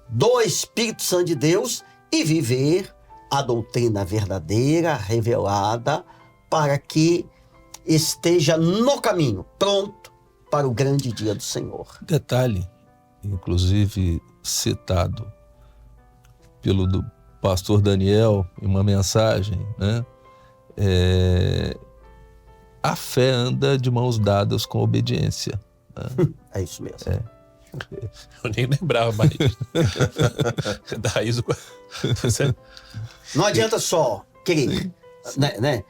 do Espírito Santo de Deus, e viver a doutrina verdadeira, revelada, para que esteja no caminho, pronto para o grande dia do Senhor.
Detalhe, inclusive citado pelo pastor Daniel em uma mensagem, né? A fé anda de mãos dadas com obediência, né?
É isso mesmo.
Eu nem lembrava mais da raiz.
Não adianta só crer, né?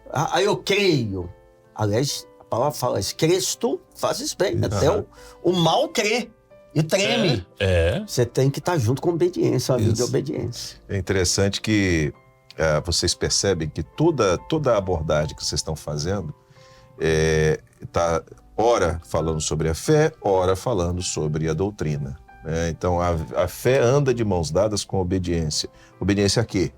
Aí eu creio. Aliás, a palavra fala isso. Crês tu, fazes bem. Até o mal crê e treme. Você tem que estar junto com obediência, uma vida de obediência.
É interessante que vocês percebem que toda a abordagem que vocês estão fazendo está ora falando sobre a fé, ora falando sobre a doutrina. Né? Então, a fé anda de mãos dadas com a obediência. Obediência a quê?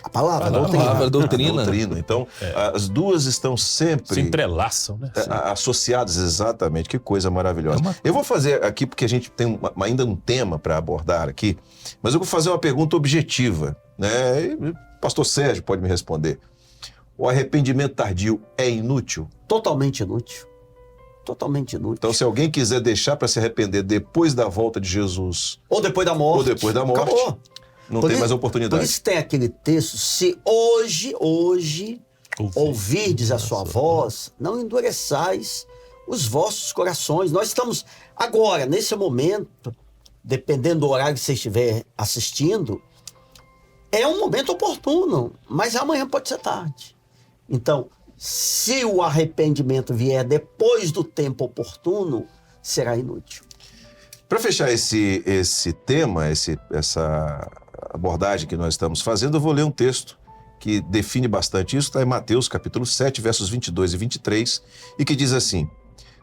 A palavra,
a doutrina.
Então, as duas estão sempre...
Se entrelaçam, né?
Associadas, exatamente. Que coisa maravilhosa. Eu vou fazer aqui, porque a gente tem ainda um tema para abordar aqui, mas eu vou fazer uma pergunta objetiva. Né? E o pastor Sérgio pode me responder. O arrependimento tardio é inútil?
Totalmente inútil. Totalmente inútil.
Então, se alguém quiser deixar para se arrepender depois da volta de Jesus...
Ou depois da morte. Acabou.
Não tem mais oportunidade.
Por isso tem aquele texto, se hoje ouvirdes a sua voz, não endureçais os vossos corações. Nós estamos agora, nesse momento, dependendo do horário que você estiver assistindo, é um momento oportuno, mas amanhã pode ser tarde. Então, se o arrependimento vier depois do tempo oportuno, será inútil.
Para fechar esse tema, essa abordagem que nós estamos fazendo, eu vou ler um texto que define bastante isso, está em Mateus capítulo 7, versos 22 e 23, e que diz assim: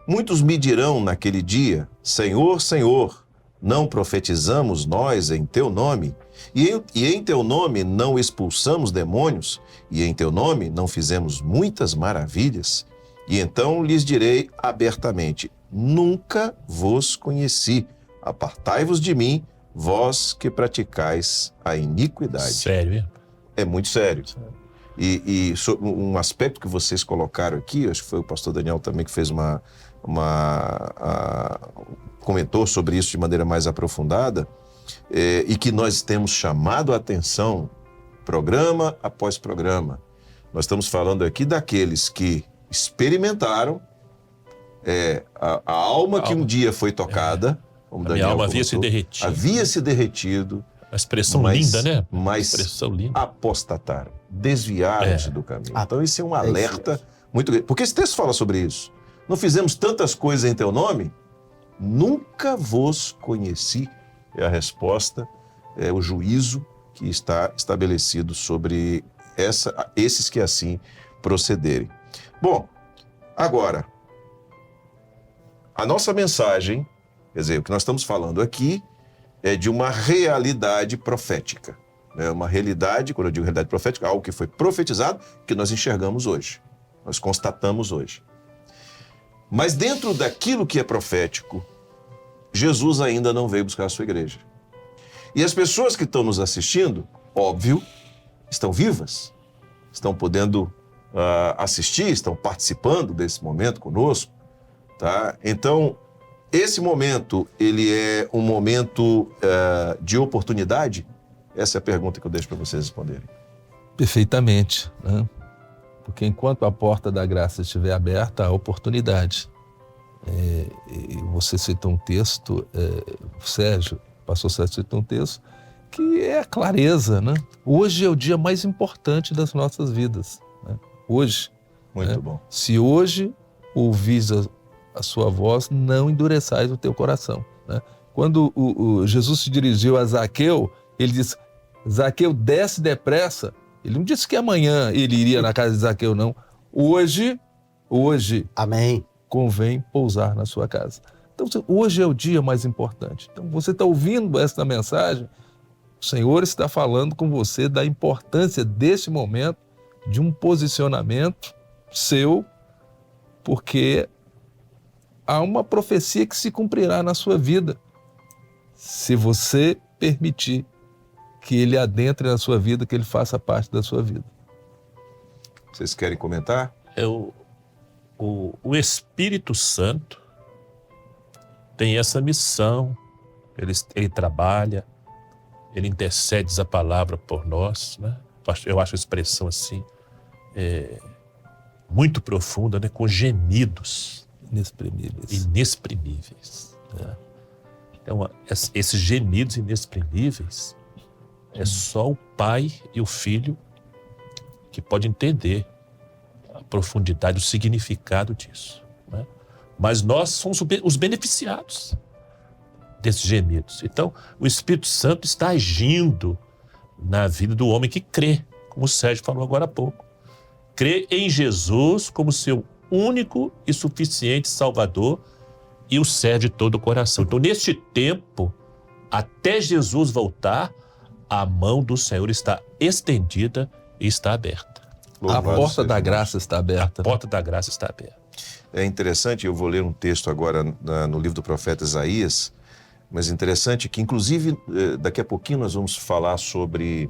muitos me dirão naquele dia, Senhor, Senhor, não profetizamos nós em teu nome? E em teu nome não expulsamos demônios? E em teu nome não fizemos muitas maravilhas? E então lhes direi abertamente, nunca vos conheci. Apartai-vos de mim, vós que praticais a iniquidade.
Sério, hein?
É muito sério. E um aspecto que vocês colocaram aqui, acho que foi o pastor Daniel também que fez comentou sobre isso de maneira mais aprofundada, e que nós temos chamado a atenção programa após programa. Nós estamos falando aqui daqueles que experimentaram a alma que um dia foi tocada, como
a
Daniel
minha alma
comentou,
havia se derretido.
A
expressão linda, né?
Mas
expressão linda.
apostataram, desviaram-se do caminho. Então esse é um alerta muito grande. Porque esse texto fala sobre isso. Não fizemos tantas coisas em teu nome? Nunca vos conheci. É a resposta, é o juízo que está estabelecido sobre esses que assim procederem. Bom, agora, a nossa mensagem, quer dizer, o que nós estamos falando aqui é de uma realidade profética. É uma realidade, quando eu digo realidade profética, algo que foi profetizado, que nós enxergamos hoje, nós constatamos hoje. Mas dentro daquilo que é profético, Jesus ainda não veio buscar a sua igreja. E as pessoas que estão nos assistindo, óbvio, estão vivas, estão podendo assistir, estão participando desse momento conosco, tá? Então, esse momento, ele é um momento de oportunidade? Essa é a pergunta que eu deixo para vocês responderem.
Perfeitamente, né? Porque enquanto a porta da graça estiver aberta, há oportunidade. Você citou um texto, Sérgio, pastor Sérgio citou um texto, que é a clareza, né? Hoje é o dia mais importante das nossas vidas, né? Hoje.
Muito bom.
Se hoje ouvis a sua voz, não endureçais o teu coração, né? Quando Jesus se dirigiu a Zaqueu, ele disse, Zaqueu, desce depressa. Ele não disse que amanhã ele iria na casa de Zaqueu, não. Hoje,
amém,
convém pousar na sua casa. Então, hoje é o dia mais importante. Então, você está ouvindo esta mensagem, o Senhor está falando com você da importância desse momento, de um posicionamento seu, porque há uma profecia que se cumprirá na sua vida, se você permitir que ele adentre na sua vida, que ele faça parte da sua vida.
Vocês querem comentar?
O Espírito Santo tem essa missão, ele trabalha, ele intercede a palavra por nós, né? Eu acho a expressão assim, muito profunda, né? Com gemidos inexprimíveis. Né? Então, esses gemidos inexprimíveis é só o Pai e o Filho que pode entender a profundidade, o significado disso. mas nós somos os beneficiados desses gemidos. Então, o Espírito Santo está agindo na vida do homem que crê, como o Sérgio falou agora há pouco. Crê em Jesus como seu único e suficiente Salvador e o serve de todo o coração. Então, neste tempo, até Jesus voltar, a mão do Senhor está estendida e está aberta.
A porta da graça está aberta.
A porta da graça está aberta.
É interessante, eu vou ler um texto agora no livro do profeta Isaías, mas interessante que, inclusive, daqui a pouquinho nós vamos falar sobre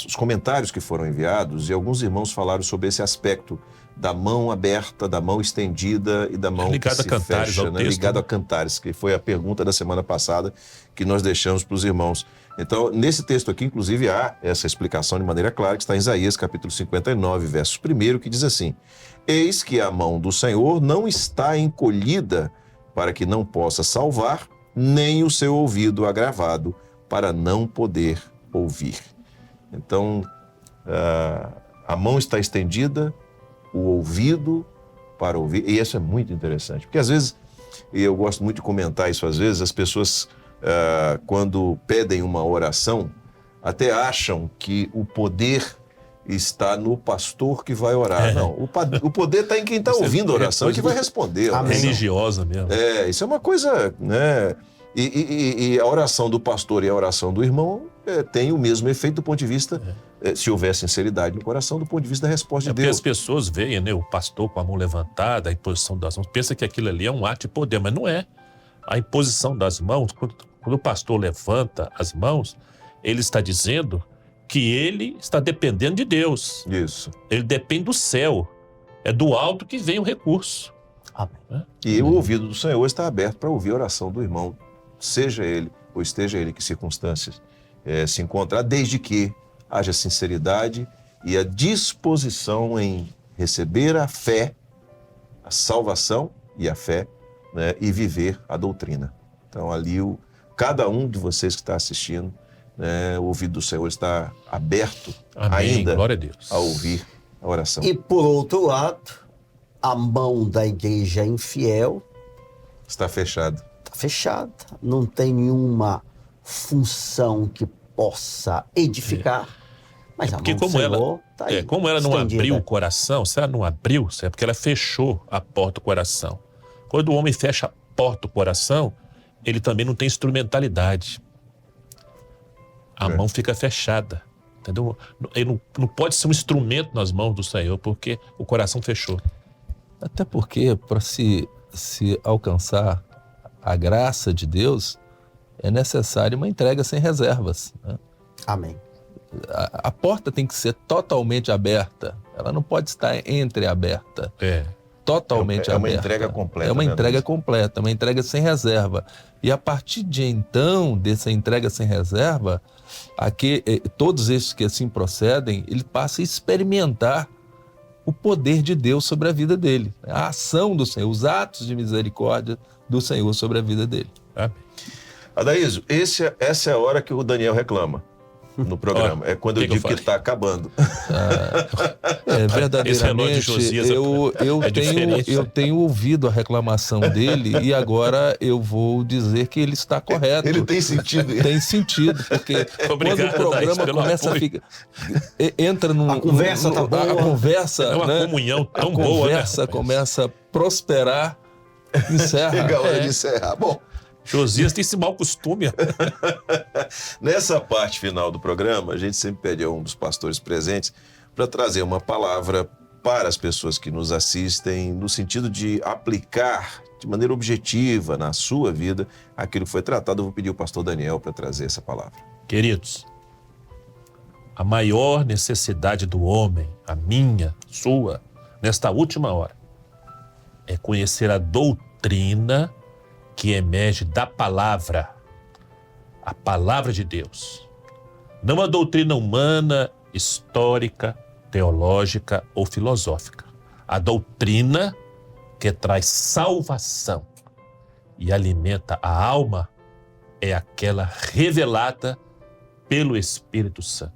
os comentários que foram enviados, e alguns irmãos falaram sobre esse aspecto da mão aberta, da mão estendida e da mão
ligado
que se
a Cantares,
fecha,
ao
né?
texto,
Ligado
né?
a Cantares, que foi a pergunta da semana passada que nós deixamos para os irmãos. Então, nesse texto aqui, inclusive, há essa explicação de maneira clara, que está em Isaías, capítulo 59, verso 1, que diz assim: Eis que a mão do Senhor não está encolhida para que não possa salvar, nem o seu ouvido agravado para não poder ouvir. Então, a mão está estendida, o ouvido para ouvir, e isso é muito interessante, porque às vezes, e eu gosto muito de comentar isso às vezes, as pessoas, quando pedem uma oração, até acham que o poder está no pastor que vai orar. Não, o poder está em quem está ouvindo a oração e que vai responder.
A religiosa mesmo.
Isso é uma coisa, né? E a oração do pastor e a oração do irmão tem o mesmo efeito do ponto de vista, se houver sinceridade no coração, do ponto de vista da resposta de Deus.
Porque as pessoas veem, né, o pastor com a mão levantada, a imposição das mãos, pensa que aquilo ali é um ato de poder, mas não é. A imposição das mãos, quando o pastor levanta as mãos, ele está dizendo que ele está dependendo de Deus.
Isso.
Ele depende do céu. É do alto que vem o recurso.
Amém.
E o ouvido do Senhor está aberto para ouvir a oração do irmão, seja ele ou esteja ele em que circunstâncias se encontrar, desde que haja sinceridade e a disposição em receber a fé, a salvação e a fé, né, e viver a doutrina. Então ali cada um de vocês que está assistindo, o ouvido do Senhor está aberto.
Amém.
Ainda
Glória a Deus.
a ouvir a oração.
E por outro lado, a mão da igreja infiel
Está fechado.
está fechada, não tem nenhuma função que possa edificar, mas a
Porque
mão do Senhor está aí.
como ela não
estendida.
abriu o coração, se ela não abriu, é porque ela fechou a porta do coração. Quando o homem fecha a porta do coração, ele também não tem instrumentalidade. A mão fica fechada, entendeu? Ele não pode ser um instrumento nas mãos do Senhor, porque o coração fechou.
Até porque, para se alcançar a graça de Deus, é necessário uma entrega sem reservas, né?
Amém.
A porta tem que ser totalmente aberta. Ela não pode estar entreaberta. Totalmente
É uma
aberta.
entrega completa,
É uma
né,
entrega
Luiz?
completa, uma entrega sem reserva. E a partir de então, dessa entrega sem reserva, todos esses que assim procedem, ele passa a experimentar o poder de Deus sobre a vida dele. A ação do Senhor, os atos de misericórdia do Senhor sobre a vida dele.
Amém.
Adaísio, essa é a hora que o Daniel reclama no programa. É quando eu digo que está acabando.
Verdadeiramente,
Esse relógio de Josias
eu tenho ouvido a reclamação dele e agora eu vou dizer que ele está correto.
Ele tem sentido.
Tem sentido, porque
Obrigado,
quando o programa
Daís, pelo
começa a
apoio.
ficar... Entra num...
A conversa tá boa.
A conversa,
É uma
né?
comunhão tão
a
boa, né?
conversa começa a prosperar, encerra.
Chega a hora de encerrar. Bom,
Josias tem esse mau costume.
nessa parte final do programa, a gente sempre pede a um dos pastores presentes para trazer uma palavra para as pessoas que nos assistem, no sentido de aplicar de maneira objetiva na sua vida aquilo que foi tratado. Eu vou pedir ao pastor Daniel para trazer essa palavra.
Queridos, a maior necessidade do homem, a minha, sua, nesta última hora, é conhecer a doutrina que emerge da palavra, a palavra de Deus. Não a doutrina humana, histórica, teológica ou filosófica. A doutrina que traz salvação e alimenta a alma é aquela revelada pelo Espírito Santo.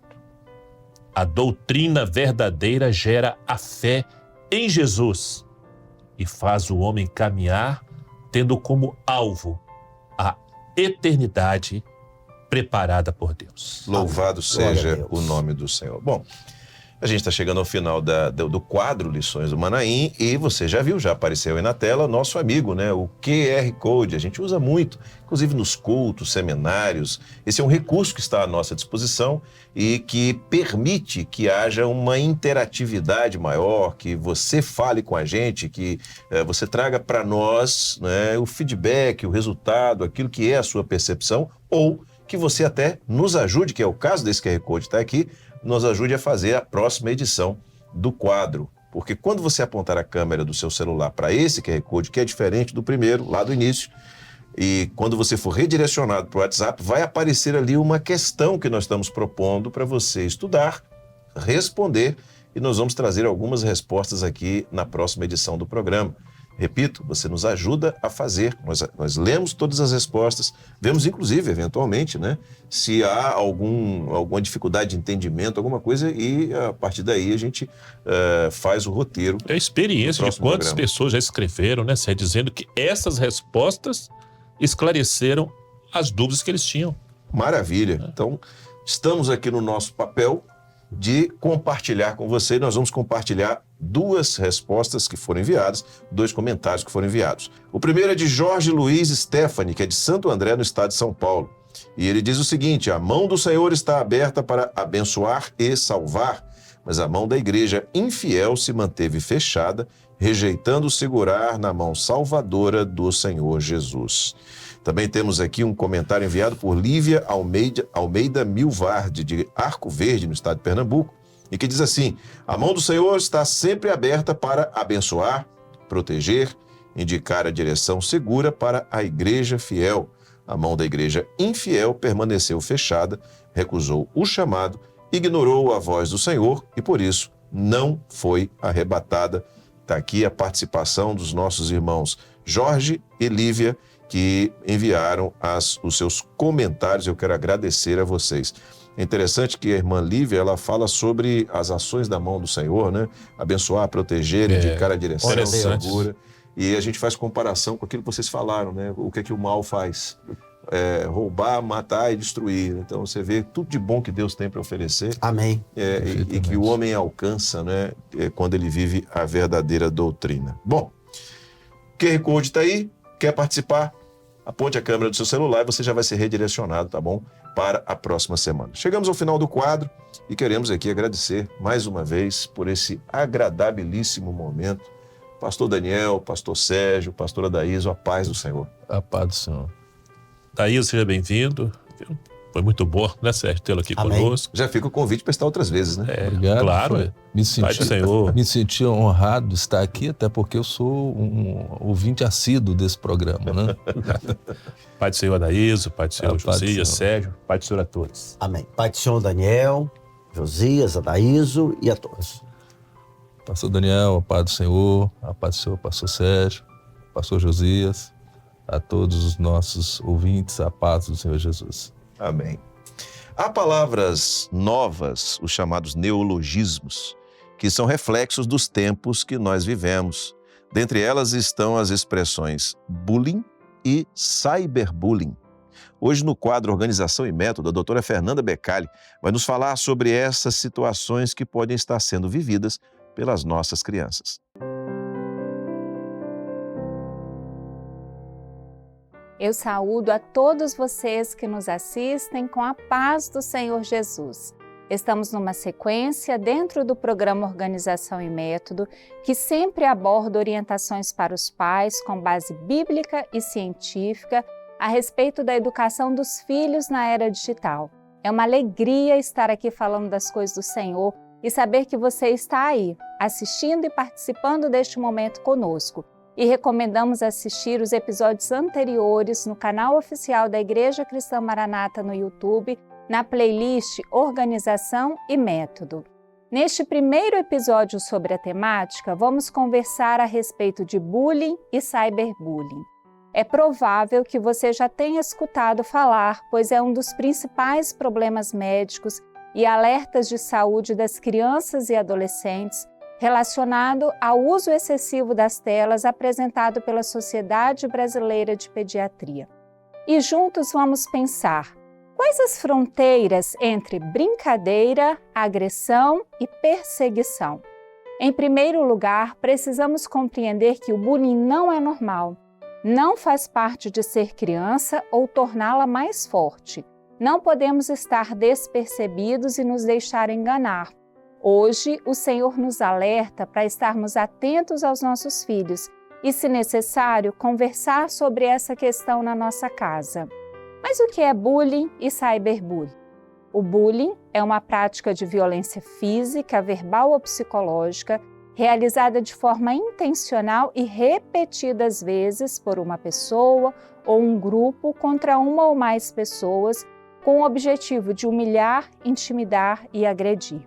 A doutrina verdadeira gera a fé em Jesus e faz o homem caminhar tendo como alvo a eternidade preparada por Deus.
Louvado
Glória a
seja
Deus.
o nome do Senhor. Bom, a gente está chegando ao final do quadro Lições do Manaim e você já viu, já apareceu aí na tela, nosso amigo, né? O QR Code. A gente usa muito, inclusive nos cultos, seminários. Esse é um recurso que está à nossa disposição e que permite que haja uma interatividade maior, que você fale com a gente, que você traga para nós, né, o feedback, o resultado, aquilo que é a sua percepção, ou que você até nos ajude, que é o caso desse QR Code, está aqui, nos ajude a fazer a próxima edição do quadro. Porque quando você apontar a câmera do seu celular para esse QR Code, que é diferente do primeiro, lá do início, e quando você for redirecionado para o WhatsApp, vai aparecer ali uma questão que nós estamos propondo para você estudar, responder, e nós vamos trazer algumas respostas aqui na próxima edição do programa. Repito, você nos ajuda a fazer, nós lemos todas as respostas, vemos inclusive, eventualmente, né, se há alguma dificuldade de entendimento, alguma coisa, e a partir daí a gente faz o roteiro.
É a experiência de quantas pessoas já escreveram, né, Sérgio, dizendo que essas respostas esclareceram as dúvidas que eles tinham.
Maravilha. Então, estamos aqui no nosso papel de compartilhar com você. Nós vamos compartilhar 2 respostas que foram enviadas, 2 comentários que foram enviados. O primeiro é de Jorge Luiz Stephanie, que é de Santo André, no estado de São Paulo. E ele diz o seguinte: a mão do Senhor está aberta para abençoar e salvar, mas a mão da igreja infiel se manteve fechada, rejeitando segurar na mão salvadora do Senhor Jesus. Também temos aqui um comentário enviado por Lívia Almeida Milvarde, de Arco Verde, no estado de Pernambuco, e que diz assim: a mão do Senhor está sempre aberta para abençoar, proteger, indicar a direção segura para a igreja fiel. A mão da igreja infiel permaneceu fechada, recusou o chamado, ignorou a voz do Senhor e, por isso, não foi arrebatada. Está aqui a participação dos nossos irmãos Jorge e Lívia, que enviaram os seus comentários. Eu quero agradecer a vocês. É interessante que a irmã Lívia, ela fala sobre as ações da mão do Senhor, né? Abençoar, proteger, indicar a direção segura. E a gente faz comparação com aquilo que vocês falaram, né? O que é que o mal faz? Roubar, matar e destruir. Então você vê tudo de bom que Deus tem para oferecer.
Amém.
E que o homem alcança, né? Quando ele vive a verdadeira doutrina. Bom, o QR Code está aí. Quer participar? Aponte a câmera do seu celular e você já vai ser redirecionado, tá bom? Para a próxima semana. Chegamos ao final do quadro e queremos aqui agradecer mais uma vez por esse agradabilíssimo momento. Pastor Daniel, Pastor Sérgio, Pastora Daíso, a paz do Senhor.
A paz do Senhor.
Daíso, seja bem-vindo. Foi muito bom, né, Sérgio, tê-lo aqui conosco.
Já fica o convite para estar outras vezes, né?
Obrigado.
Claro.
Me senti honrado de estar aqui, até porque eu sou um ouvinte assíduo desse programa, né?
Pai do Senhor Daíso, Pai do Senhor Josias, Sérgio, Pai do Senhor a todos.
Amém. Pai do Senhor Daniel, Josias, Adaíso e a todos.
Pastor Daniel, a paz do Senhor, a paz do Senhor, Pastor Sérgio, Pastor Josias, a todos os nossos ouvintes, a paz do Senhor Jesus.
Amém. Há palavras novas, os chamados neologismos, que são reflexos dos tempos que nós vivemos. Dentre elas estão as expressões bullying e cyberbullying. Hoje, no quadro Organização e Método, a doutora Fernanda Becali vai nos falar sobre essas situações que podem estar sendo vividas pelas nossas crianças.
Eu saúdo a todos vocês que nos assistem com a paz do Senhor Jesus. Estamos numa sequência dentro do programa Organização e Método, que sempre aborda orientações para os pais com base bíblica e científica a respeito da educação dos filhos na era digital. É uma alegria estar aqui falando das coisas do Senhor e saber que você está aí, assistindo e participando deste momento conosco. E recomendamos assistir os episódios anteriores no canal oficial da Igreja Cristã Maranata no YouTube, na playlist Organização e Método. Neste primeiro episódio sobre a temática, vamos conversar a respeito de bullying e cyberbullying. É provável que você já tenha escutado falar, pois é um dos principais problemas médicos e alertas de saúde das crianças e adolescentes relacionado ao uso excessivo das telas apresentado pela Sociedade Brasileira de Pediatria. E juntos vamos pensar: quais as fronteiras entre brincadeira, agressão e perseguição? Em primeiro lugar, precisamos compreender que o bullying não é normal, não faz parte de ser criança ou torná-la mais forte. Não podemos estar despercebidos e nos deixar enganar. Hoje, o Senhor nos alerta para estarmos atentos aos nossos filhos e, se necessário, conversar sobre essa questão na nossa casa. Mas o que é bullying e cyberbullying? O bullying é uma prática de violência física, verbal ou psicológica realizada de forma intencional e repetidas vezes por uma pessoa ou um grupo contra uma ou mais pessoas com o objetivo de humilhar, intimidar e agredir.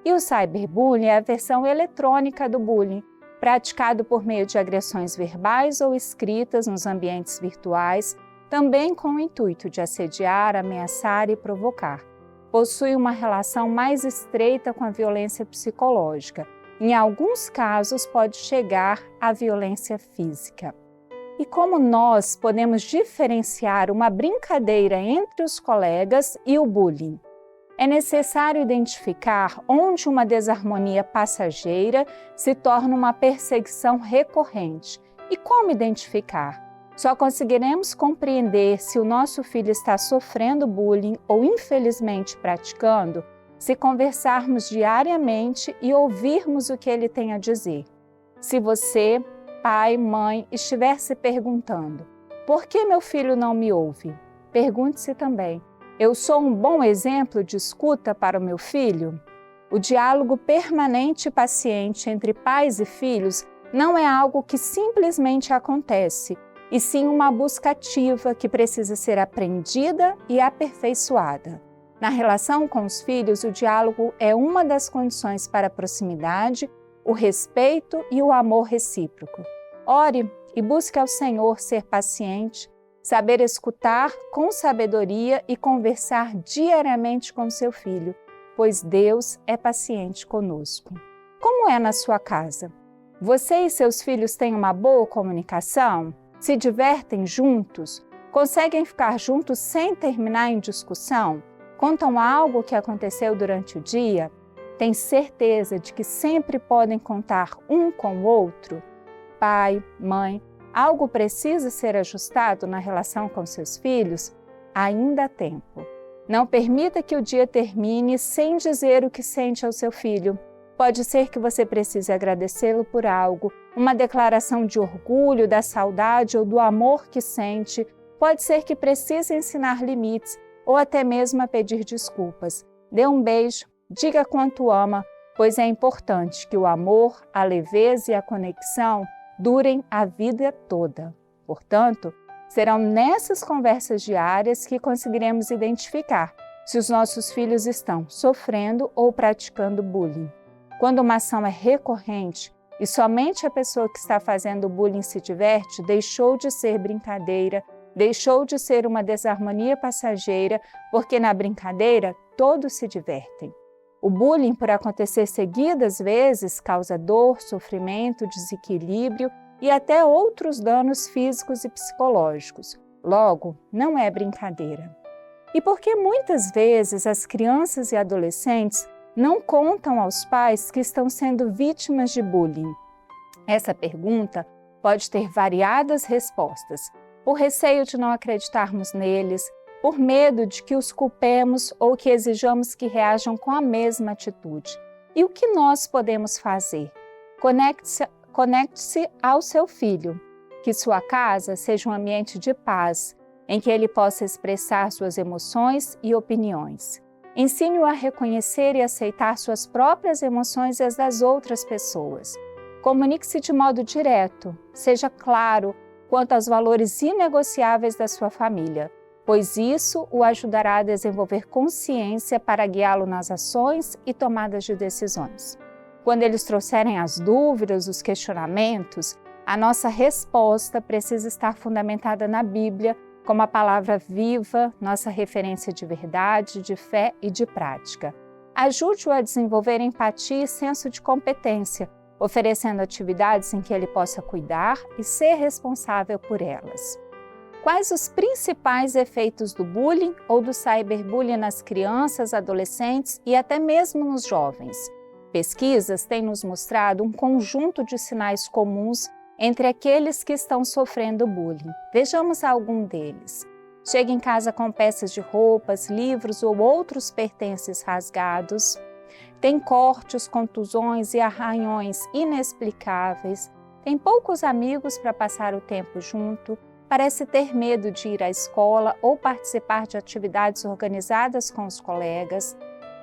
E o cyberbullying é a versão eletrônica do bullying, praticado por meio de agressões verbais ou escritas nos ambientes virtuais, também com o intuito de assediar, ameaçar e provocar. Possui uma relação mais estreita com a violência psicológica. Em alguns casos, pode chegar à violência física. E como nós podemos diferenciar uma brincadeira entre os colegas e o bullying? É necessário identificar onde uma desarmonia passageira se torna uma perseguição recorrente. E como identificar? Só conseguiremos compreender se o nosso filho está sofrendo bullying ou infelizmente praticando se conversarmos diariamente e ouvirmos o que ele tem a dizer. Se você, pai, mãe, estiver se perguntando: por que meu filho não me ouve? Pergunte-se também: eu sou um bom exemplo de escuta para o meu filho? O diálogo permanente e paciente entre pais e filhos não é algo que simplesmente acontece, e sim uma busca ativa que precisa ser aprendida e aperfeiçoada. Na relação com os filhos, o diálogo é uma das condições para a proximidade, o respeito e o amor recíproco. Ore e busque ao Senhor ser paciente, saber escutar com sabedoria e conversar diariamente com seu filho, pois Deus é paciente conosco. Como é na sua casa? Você e seus filhos têm uma boa comunicação? Se divertem juntos? Conseguem ficar juntos sem terminar em discussão? Contam algo que aconteceu durante o dia? Tem certeza de que sempre podem contar um com o outro? Pai, mãe, algo precisa ser ajustado na relação com seus filhos? Ainda há tempo. Não permita que o dia termine sem dizer o que sente ao seu filho. Pode ser que você precise agradecê-lo por algo, uma declaração de orgulho, da saudade ou do amor que sente. Pode ser que precise ensinar limites ou até mesmo a pedir desculpas. Dê um beijo, diga quanto ama, pois é importante que o amor, a leveza e a conexão durem a vida toda. Portanto, serão nessas conversas diárias que conseguiremos identificar se os nossos filhos estão sofrendo ou praticando bullying. Quando uma ação é recorrente e somente a pessoa que está fazendo o bullying se diverte, deixou de ser brincadeira, deixou de ser uma desarmonia passageira, porque na brincadeira todos se divertem. O bullying, por acontecer seguidas vezes, causa dor, sofrimento, desequilíbrio e até outros danos físicos e psicológicos. Logo, não é brincadeira. E por que muitas vezes as crianças e adolescentes não contam aos pais que estão sendo vítimas de bullying? Essa pergunta pode ter variadas respostas. Por receio de não acreditarmos neles, por medo de que os culpemos ou que exijamos que reajam com a mesma atitude. E o que nós podemos fazer? Conecte-se ao seu filho, que sua casa seja um ambiente de paz, em que ele possa expressar suas emoções e opiniões. Ensine-o a reconhecer e aceitar suas próprias emoções e as das outras pessoas. Comunique-se de modo direto, seja claro quanto aos valores inegociáveis da sua família, pois isso o ajudará a desenvolver consciência para guiá-lo nas ações e tomadas de decisões. Quando eles trouxerem as dúvidas, os questionamentos, a nossa resposta precisa estar fundamentada na Bíblia, como a palavra viva, nossa referência de verdade, de fé e de prática. Ajude-o a desenvolver empatia e senso de competência, oferecendo atividades em que ele possa cuidar e ser responsável por elas. Quais os principais efeitos do bullying ou do cyberbullying nas crianças, adolescentes e até mesmo nos jovens? Pesquisas têm nos mostrado um conjunto de sinais comuns entre aqueles que estão sofrendo bullying. Vejamos algum deles. Chega em casa com peças de roupas, livros ou outros pertences rasgados. Tem cortes, contusões e arranhões inexplicáveis. Tem poucos amigos para passar o tempo junto. Parece ter medo de ir à escola ou participar de atividades organizadas com os colegas.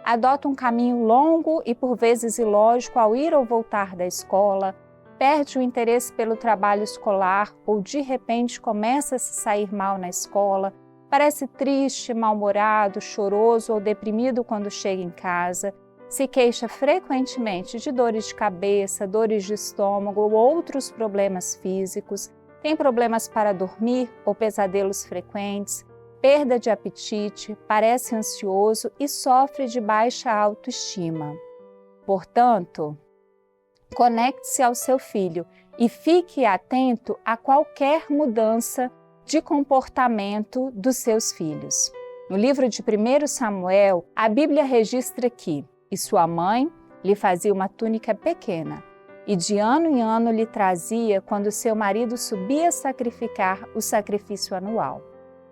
Adota um caminho longo e por vezes ilógico ao ir ou voltar da escola. Perde o interesse pelo trabalho escolar ou de repente começa a se sair mal na escola. Parece triste, mal-humorado, choroso ou deprimido quando chega em casa. Se queixa frequentemente de dores de cabeça, dores de estômago ou outros problemas físicos. Tem problemas para dormir ou pesadelos frequentes. Perda de apetite, parece ansioso e sofre de baixa autoestima. Portanto, conecte-se ao seu filho e fique atento a qualquer mudança de comportamento dos seus filhos. No livro de 1 Samuel, a Bíblia registra que "E sua mãe lhe fazia uma túnica pequena, e de ano em ano lhe trazia quando seu marido subia sacrificar o sacrifício anual."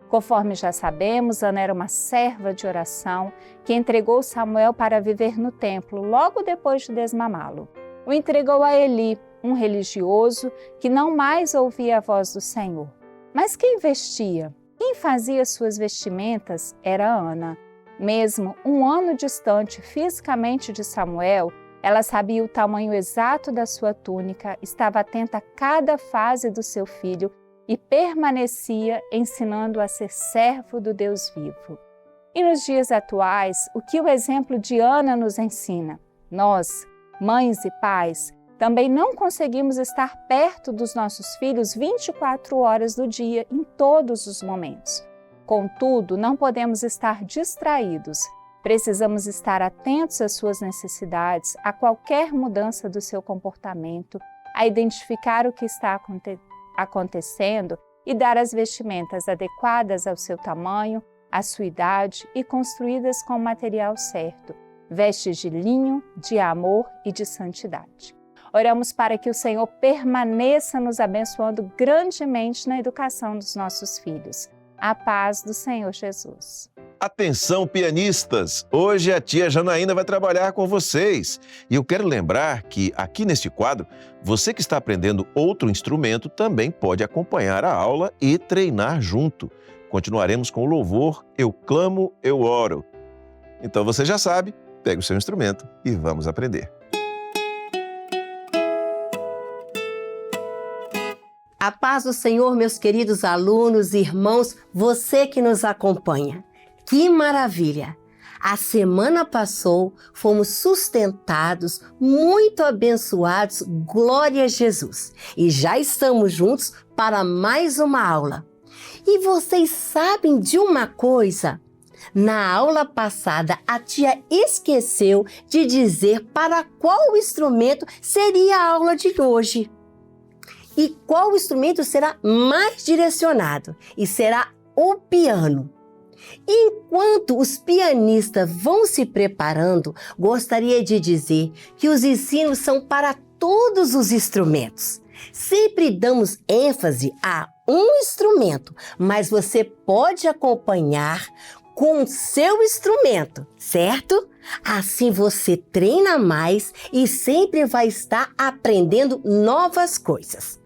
Conforme já sabemos, Ana era uma serva de oração que entregou Samuel para viver no templo logo depois de desmamá-lo. O entregou a Eli, um religioso que não mais ouvia a voz do Senhor. Mas quem vestia, quem fazia suas vestimentas era Ana. Mesmo um ano distante fisicamente de Samuel, ela sabia o tamanho exato da sua túnica, estava atenta a cada fase do seu filho e permanecia ensinando a ser servo do Deus vivo. E nos dias atuais, o que o exemplo de Ana nos ensina? Nós, mães e pais, também não conseguimos estar perto dos nossos filhos 24 horas do dia, em todos os momentos. Contudo, não podemos estar distraídos. Precisamos estar atentos às suas necessidades, a qualquer mudança do seu comportamento, a identificar o que está acontecendo e dar as vestimentas adequadas ao seu tamanho, à sua idade e construídas com o material certo, vestes de linho, de amor e de santidade. Oramos para que o Senhor permaneça nos abençoando grandemente na educação dos nossos filhos. A paz do Senhor Jesus.
Atenção, pianistas! Hoje a tia Janaína vai trabalhar com vocês. E eu quero lembrar que aqui neste quadro, você que está aprendendo outro instrumento também pode acompanhar a aula e treinar junto. Continuaremos com o louvor Eu Clamo, Eu Oro. Então você já sabe, pegue o seu instrumento e vamos aprender.
A paz do Senhor, meus queridos alunos, irmãos, você que nos acompanha. Que maravilha! A semana passou, fomos sustentados, muito abençoados, glória a Jesus. E já estamos juntos para mais uma aula. E vocês sabem de uma coisa? Na aula passada, a tia esqueceu de dizer para qual instrumento seria a aula de hoje. E qual instrumento será mais direcionado? E será o piano. Enquanto os pianistas vão se preparando, gostaria de dizer que os ensinos são para todos os instrumentos. Sempre damos ênfase a um instrumento, mas você pode acompanhar com o seu instrumento, certo? Assim você treina mais e sempre vai estar aprendendo novas coisas.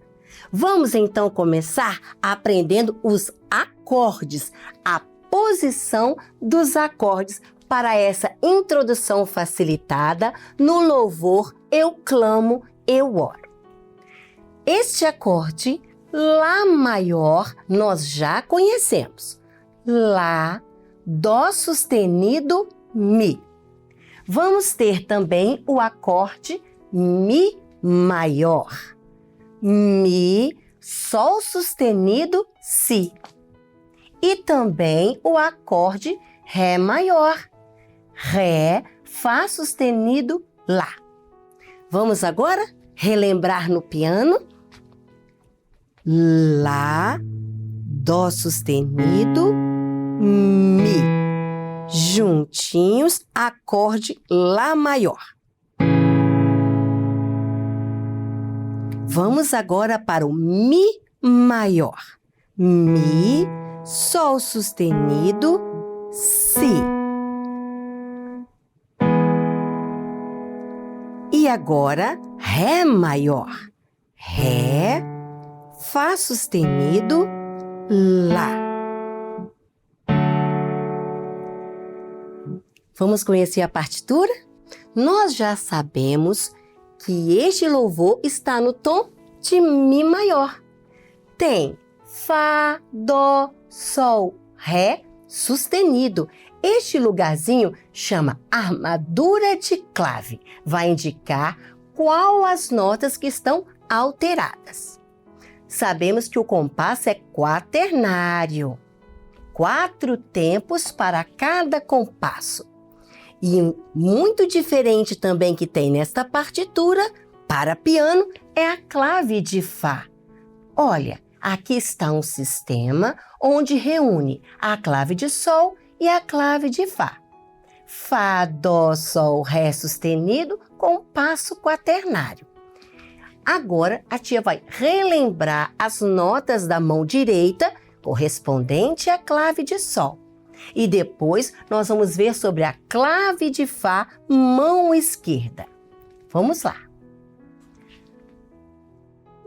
Vamos então começar aprendendo os acordes, a posição dos acordes para essa introdução facilitada no louvor Eu Clamo, Eu Oro. Este acorde, Lá maior, nós já conhecemos. Lá, Dó sustenido, Mi. Vamos ter também o acorde Mi maior. Mi, Sol sustenido, Si. E também o acorde Ré maior. Ré, Fá sustenido, Lá. Vamos agora relembrar no piano. Lá, Dó sustenido, Mi. Juntinhos, acorde Lá maior. Vamos agora para o Mi maior. Mi, Sol sustenido, Si. E agora, Ré maior. Ré, Fá sustenido, Lá. Vamos conhecer a partitura? Nós já sabemos que este louvor está no tom de Mi maior. Tem Fá, Dó, Sol, Ré sustenido. Este lugarzinho chama armadura de clave. Vai indicar qual as notas que estão alteradas. Sabemos que o compasso é quaternário. 4 tempos para cada compasso. E muito diferente também que tem nesta partitura, para piano, é a clave de Fá. Olha, aqui está um sistema onde reúne a clave de Sol e a clave de Fá. Fá, Dó, Sol, Ré sustenido, compasso quaternário. Agora, a tia vai relembrar as notas da mão direita correspondente à clave de Sol. E depois nós vamos ver sobre a clave de Fá, mão esquerda. Vamos lá.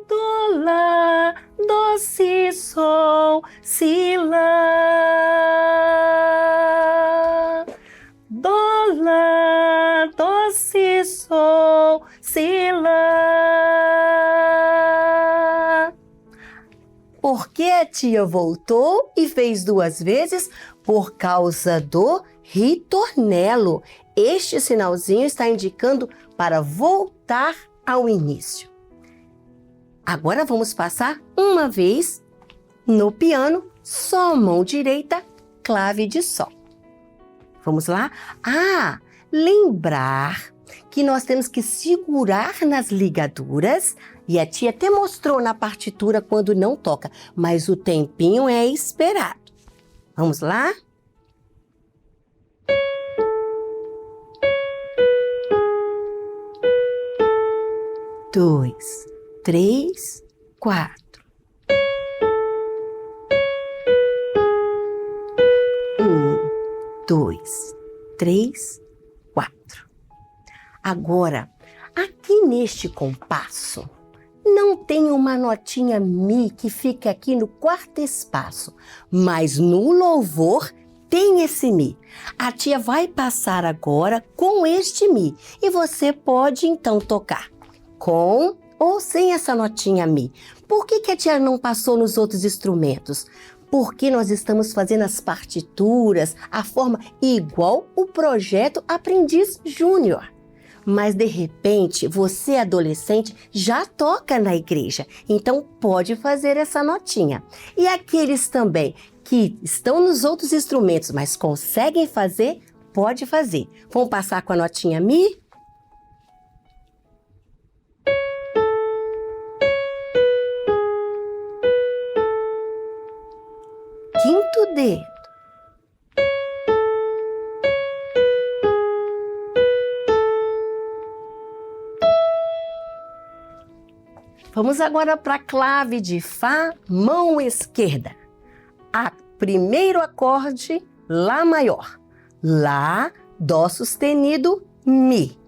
Dó, Lá, Dó, Si, Sol, Si, Lá. Dó, Lá, Dó, Si, Sol, Si, Lá. Por que a tia voltou e fez 2 vezes? Por causa do ritornelo. Este sinalzinho está indicando para voltar ao início. Agora vamos passar uma vez no piano, só mão direita, clave de Sol. Vamos lá? Lembrar que nós temos que segurar nas ligaduras, e a tia até mostrou na partitura quando não toca, mas o tempinho é esperado. Vamos lá? Dois, 3, 4. 1, 2, 3, 4. Agora, aqui neste compasso, não tem uma notinha Mi que fica aqui no 4º espaço, mas no louvor tem esse Mi. A tia vai passar agora com este Mi e você pode então tocar com ou sem essa notinha Mi. Por que a tia não passou nos outros instrumentos? Porque nós estamos fazendo as partituras, a forma igual o projeto Aprendiz Júnior. Mas, de repente, você, adolescente, já toca na igreja, então pode fazer essa notinha. E aqueles também que estão nos outros instrumentos, mas conseguem fazer, pode fazer. Vamos passar com a notinha Mi? Quinto dedo. Vamos agora para a clave de Fá, mão esquerda. Primeiro acorde, Lá maior. Lá, Dó sustenido, Mi.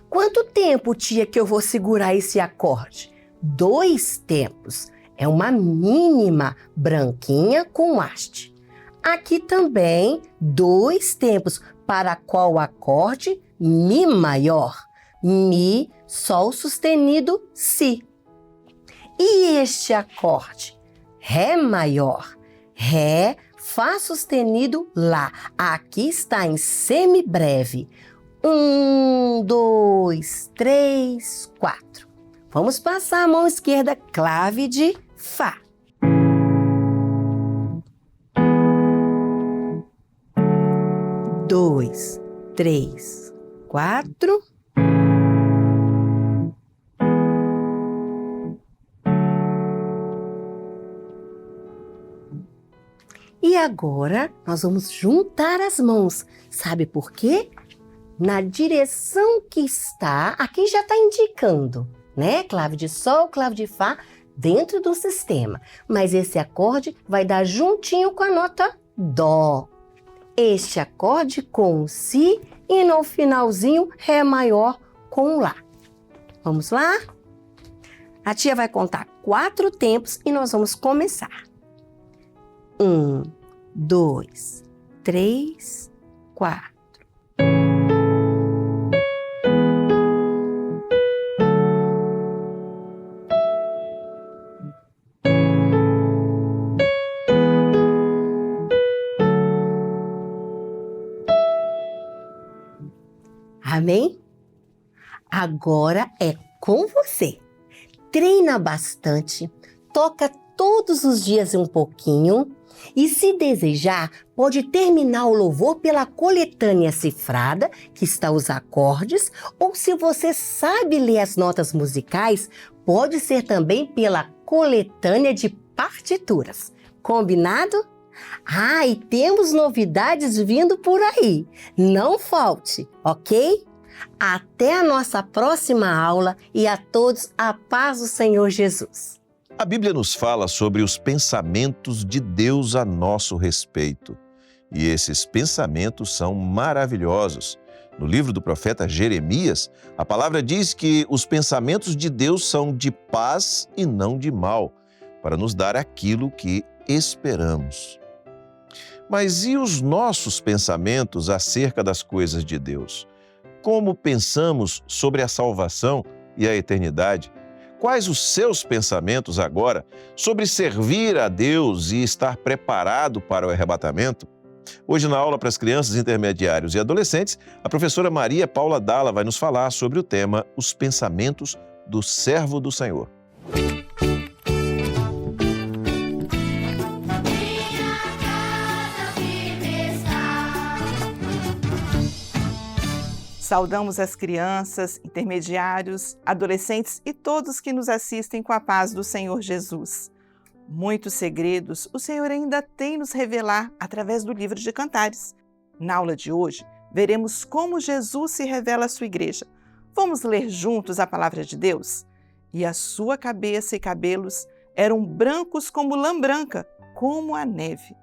Quanto tempo, tia, que eu vou segurar esse acorde? 2 tempos. É uma mínima branquinha com haste. Aqui também, 2 tempos. Para qual acorde? Mi maior. Mi, Sol sustenido, Si. E este acorde? Ré maior. Ré, Fá sustenido, Lá. Aqui está em semibreve. 1, 2, 3, 4. Vamos passar a mão esquerda, clave de Fá. Dois, 3, 4. agora nós vamos juntar as mãos. Sabe por quê? Na direção que está, aqui já está indicando, né? Clave de Sol, clave de Fá, dentro do sistema. Mas esse acorde vai dar juntinho com a nota Dó. Este acorde com o Si e no finalzinho Ré maior com o Lá. Vamos lá? A tia vai contar 4 tempos e nós vamos começar. 1, 2, 3, 4. Amém? Agora é com você. Treina bastante, toca todos os dias um pouquinho e, se desejar, pode terminar o louvor pela coletânea cifrada, que está os acordes, ou se você sabe ler as notas musicais, pode ser também pela coletânea de partituras. Combinado? Ah, e temos novidades vindo por aí. Não falte, ok? Até a nossa próxima aula e a todos a paz do Senhor Jesus.
A Bíblia nos fala sobre os pensamentos de Deus a nosso respeito. E esses pensamentos são maravilhosos. No livro do profeta Jeremias, a palavra diz que os pensamentos de Deus são de paz e não de mal, para nos dar aquilo que esperamos. Mas e os nossos pensamentos acerca das coisas de Deus? Como pensamos sobre a salvação e a eternidade? Quais os seus pensamentos agora sobre servir a Deus e estar preparado para o arrebatamento? Hoje, na aula para as crianças, intermediários e adolescentes, a professora Maria Paula Dalla vai nos falar sobre o tema Os Pensamentos do Servo do Senhor.
Saudamos as crianças, intermediários, adolescentes e todos que nos assistem com a paz do Senhor Jesus. Muitos segredos o Senhor ainda tem nos revelar através do livro de Cantares. Na aula de hoje, veremos como Jesus se revela à sua igreja. Vamos ler juntos a palavra de Deus? E a sua cabeça e cabelos eram brancos como lã branca, como a neve.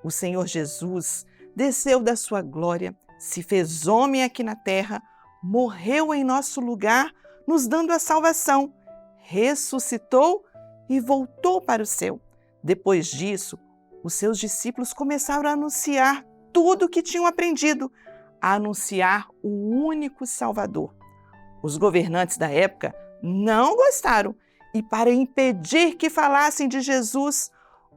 O Senhor Jesus desceu da sua glória, se fez homem aqui na terra, morreu em nosso lugar, nos dando a salvação, ressuscitou e voltou para o céu. Depois disso, os seus discípulos começaram a anunciar tudo o que tinham aprendido, a anunciar o único Salvador. Os governantes da época não gostaram e, para impedir que falassem de Jesus,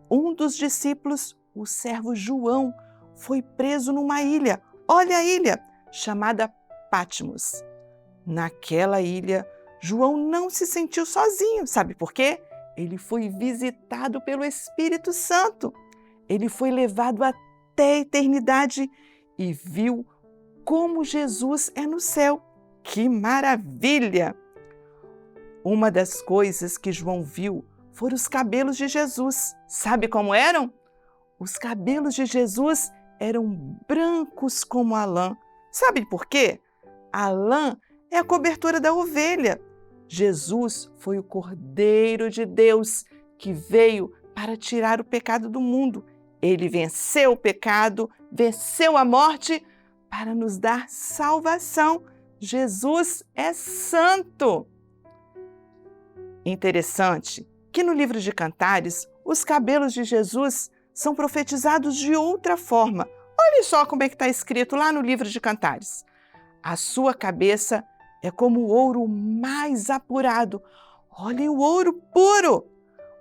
um dos discípulos, o servo João, foi preso numa ilha. Olha a ilha, chamada Patmos. Naquela ilha, João não se sentiu sozinho. Sabe por quê? Ele foi visitado pelo Espírito Santo. Ele foi levado até a eternidade e viu como Jesus é no céu. Que maravilha! Uma das coisas que João viu foram os cabelos de Jesus. Sabe como eram? Os cabelos de Jesus eram brancos como a lã. Sabe por quê? A lã é a cobertura da ovelha. Jesus foi o Cordeiro de Deus que veio para tirar o pecado do mundo. Ele venceu o pecado, venceu a morte para nos dar salvação. Jesus é santo. Interessante que no livro de Cantares, os cabelos de Jesus são profetizados de outra forma. Olha só como é que está escrito lá no livro de Cantares. A sua cabeça é como o ouro mais apurado. Olhem o ouro puro.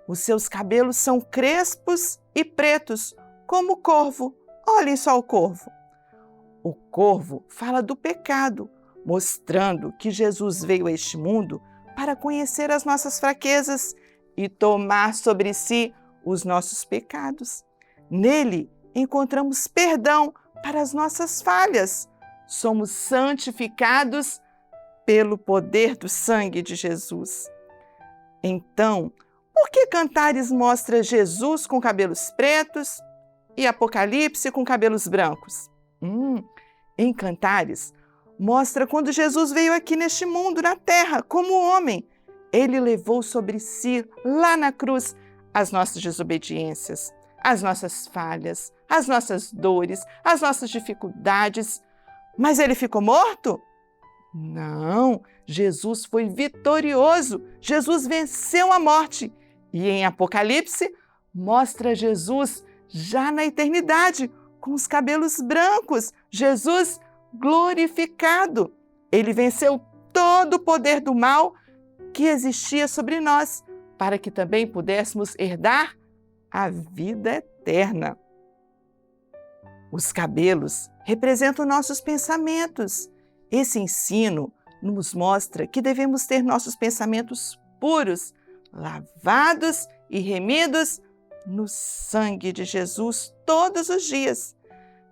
Os seus cabelos são crespos e pretos, como o corvo. Olhem só o corvo. O corvo fala do pecado, mostrando que Jesus veio a este mundo para conhecer as nossas fraquezas e tomar sobre si os nossos pecados. Nele encontramos perdão para as nossas falhas. Somos santificados pelo poder do sangue de Jesus. Então, por que Cantares mostra Jesus com cabelos pretos, e Apocalipse com cabelos brancos? Em Cantares, mostra quando Jesus veio aqui neste mundo, na terra, como homem. Ele levou sobre si, lá na cruz, as nossas desobediências, as nossas falhas, as nossas dores, as nossas dificuldades. Mas ele ficou morto? Não, Jesus foi vitorioso. Jesus venceu a morte. E em Apocalipse, mostra Jesus já na eternidade, com os cabelos brancos, Jesus glorificado. Ele venceu todo o poder do mal que existia sobre nós, para que também pudéssemos herdar a vida eterna. Os cabelos representam nossos pensamentos. Esse ensino nos mostra que devemos ter nossos pensamentos puros, lavados e remidos no sangue de Jesus todos os dias.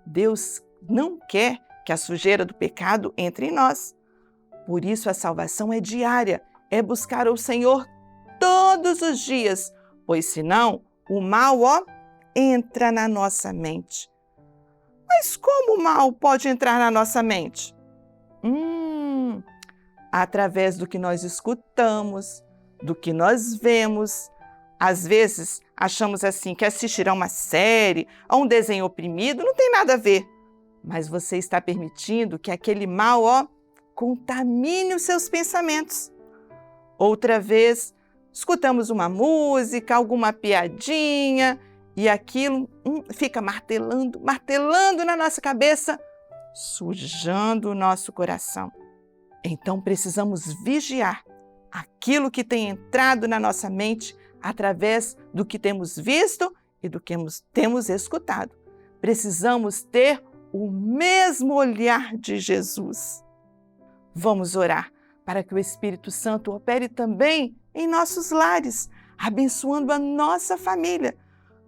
Deus não quer que a sujeira do pecado entre em nós. Por isso a salvação é diária, é buscar o Senhor todos os dias, pois senão o mal, entra na nossa mente. Mas como o mal pode entrar na nossa mente? Através do que nós escutamos, do que nós vemos. Às vezes, achamos assim que assistir a uma série, a um desenho oprimido, não tem nada a ver. Mas você está permitindo que aquele mal, contamine os seus pensamentos. Outra vez, escutamos uma música, alguma piadinha, e aquilo fica martelando na nossa cabeça, sujando o nosso coração. Então precisamos vigiar aquilo que tem entrado na nossa mente através do que temos visto e do que temos escutado. Precisamos ter o mesmo olhar de Jesus. Vamos orar para que o Espírito Santo opere também em nossos lares, abençoando a nossa família.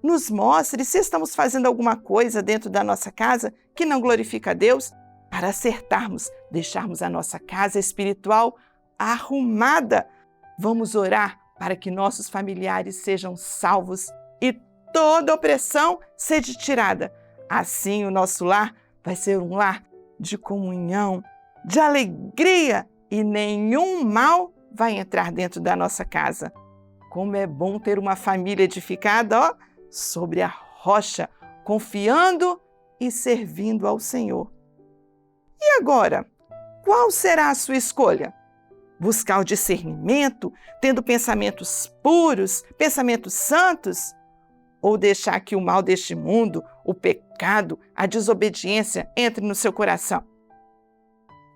Nos mostre se estamos fazendo alguma coisa dentro da nossa casa que não glorifica a Deus, para acertarmos, deixarmos a nossa casa espiritual arrumada. Vamos orar para que nossos familiares sejam salvos e toda opressão seja tirada. Assim o nosso lar vai ser um lar de comunhão, de alegria, e nenhum mal vai entrar dentro da nossa casa. Como é bom ter uma família edificada, sobre a rocha, confiando e servindo ao Senhor. E agora, qual será a sua escolha? Buscar o discernimento, tendo pensamentos puros, pensamentos santos? Ou deixar que o mal deste mundo, o pecado, a desobediência entre no seu coração?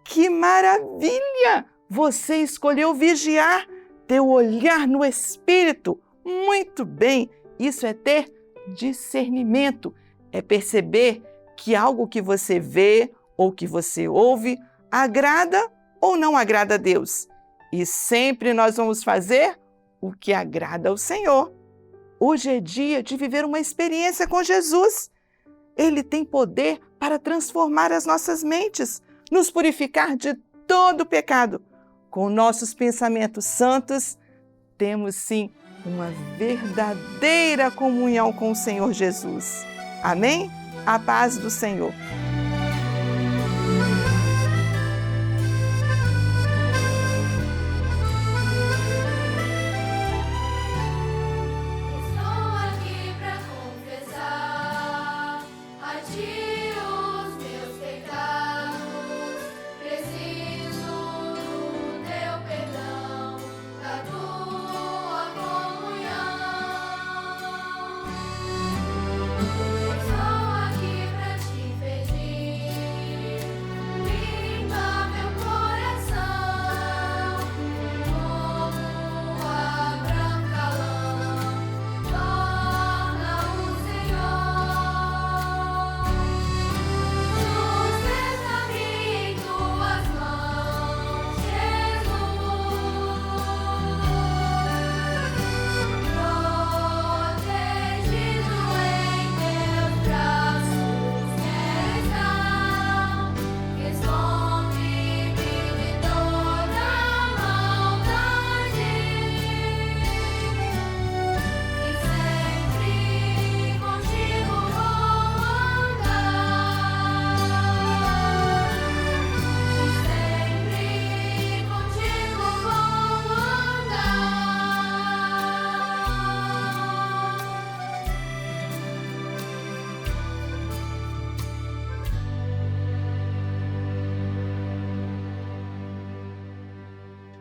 Que maravilha! Você escolheu vigiar, ter o olhar no Espírito. Muito bem! Isso é ter discernimento, é perceber que algo que você vê ou que você ouve agrada ou não agrada a Deus. E sempre nós vamos fazer o que agrada ao Senhor. Hoje é dia de viver uma experiência com Jesus. Ele tem poder para transformar as nossas mentes, nos purificar de todo o pecado. Com nossos pensamentos santos, temos sim uma verdadeira comunhão com o Senhor Jesus. Amém? A paz do Senhor.
Estou aqui para confessar a Ti os meus pecados. Preciso do Teu perdão, da Tua comunhão. Estou aqui para Te pedir.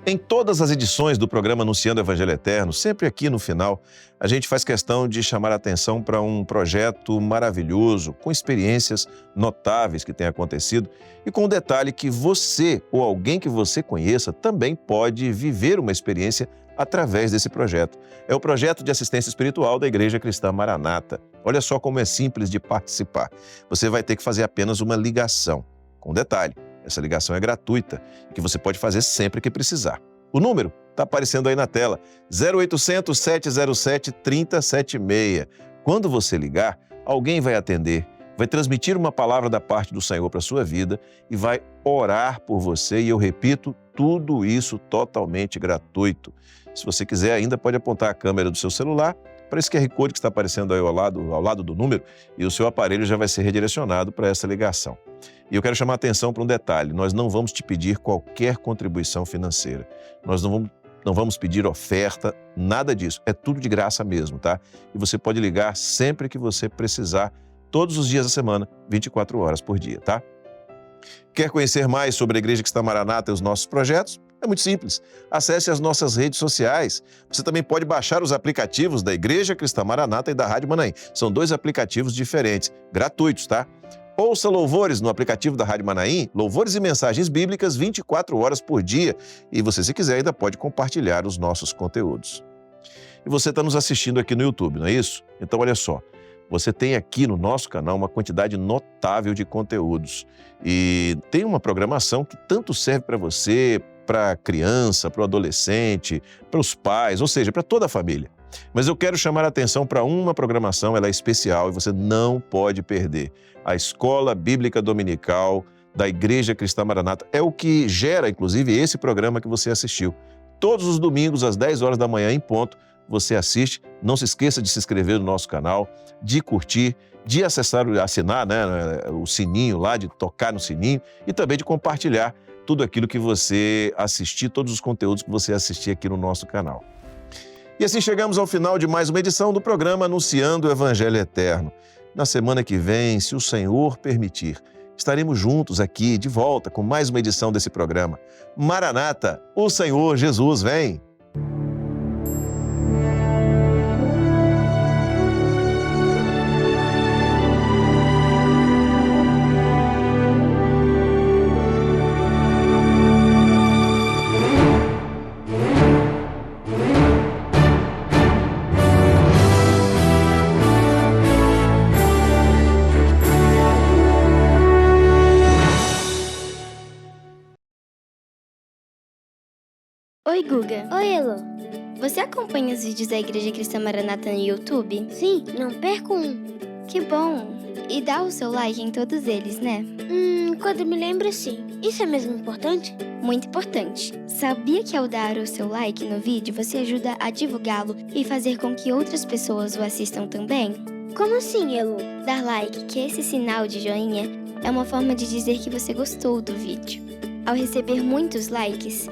Em todas as edições do programa Anunciando o Evangelho Eterno, sempre aqui no final, a gente faz questão de chamar a atenção para um projeto maravilhoso, com experiências notáveis que têm acontecido e com o detalhe que você ou alguém que você conheça também pode viver uma experiência através desse projeto. É o projeto de assistência espiritual da Igreja Cristã Maranata. Olha só como é simples de participar. Você vai ter que fazer apenas uma ligação. Com detalhe, essa ligação é gratuita e que você pode fazer sempre que precisar. O número está aparecendo aí na tela, 0800 707 3076. Quando você ligar, alguém vai atender, vai transmitir uma palavra da parte do Senhor para a sua vida e vai orar por você. E eu repito, tudo isso totalmente gratuito. Se você quiser, ainda pode apontar a câmera do seu celular para esse QR Code que está aparecendo aí ao lado do número e o seu aparelho já vai ser redirecionado para essa ligação. E eu quero chamar a atenção para um detalhe, nós não vamos te pedir qualquer contribuição financeira, nós não vamos pedir oferta, nada disso, é tudo de graça mesmo, tá? E você pode ligar sempre que você precisar, todos os dias da semana, 24 horas por dia, tá? Quer conhecer mais sobre a Igreja Cristã Maranata e os nossos projetos? É muito simples. Acesse as nossas redes sociais. Você também pode baixar os aplicativos da Igreja Cristã Maranata e da Rádio Manaim. São 2 aplicativos diferentes, gratuitos, tá? Ouça louvores no aplicativo da Rádio Manaim, louvores e mensagens bíblicas 24 horas por dia. E você, se quiser, ainda pode compartilhar os nossos conteúdos. E você está nos assistindo aqui no YouTube, não é isso? Então, olha só. Você tem aqui no nosso canal uma quantidade notável de conteúdos. E tem uma programação que tanto serve para você, para a criança, para o adolescente, para os pais, ou seja, para toda a família. Mas eu quero chamar a atenção para uma programação, ela é especial e você não pode perder. A Escola Bíblica Dominical da Igreja Cristã Maranata é o que gera, inclusive, esse programa que você assistiu. Todos os domingos, às 10 horas da manhã, em ponto, você assiste. Não se esqueça de se inscrever no nosso canal, de curtir, de assinar, né, o sininho lá, de tocar no sininho e também de compartilhar tudo aquilo que você assistir, todos os conteúdos que você assistir aqui no nosso canal. E assim chegamos ao final de mais uma edição do programa Anunciando o Evangelho Eterno. Na semana que vem, se o Senhor permitir, estaremos juntos aqui de volta com mais uma edição desse programa. Maranata, o Senhor Jesus vem!
Oi, Guga. Oi, Elo. Você acompanha os vídeos da Igreja Cristã Maranata no YouTube? Sim, não perco um. Que bom. E dá o seu like em todos eles, né? Quando me lembro, sim. Isso é mesmo importante? Muito importante. Sabia que ao dar o seu like no vídeo, você ajuda a divulgá-lo e fazer com que outras pessoas o assistam também? Como assim, Elo? Dar like, que é esse sinal de joinha, é uma forma de dizer que você gostou do vídeo. Ao receber muitos likes,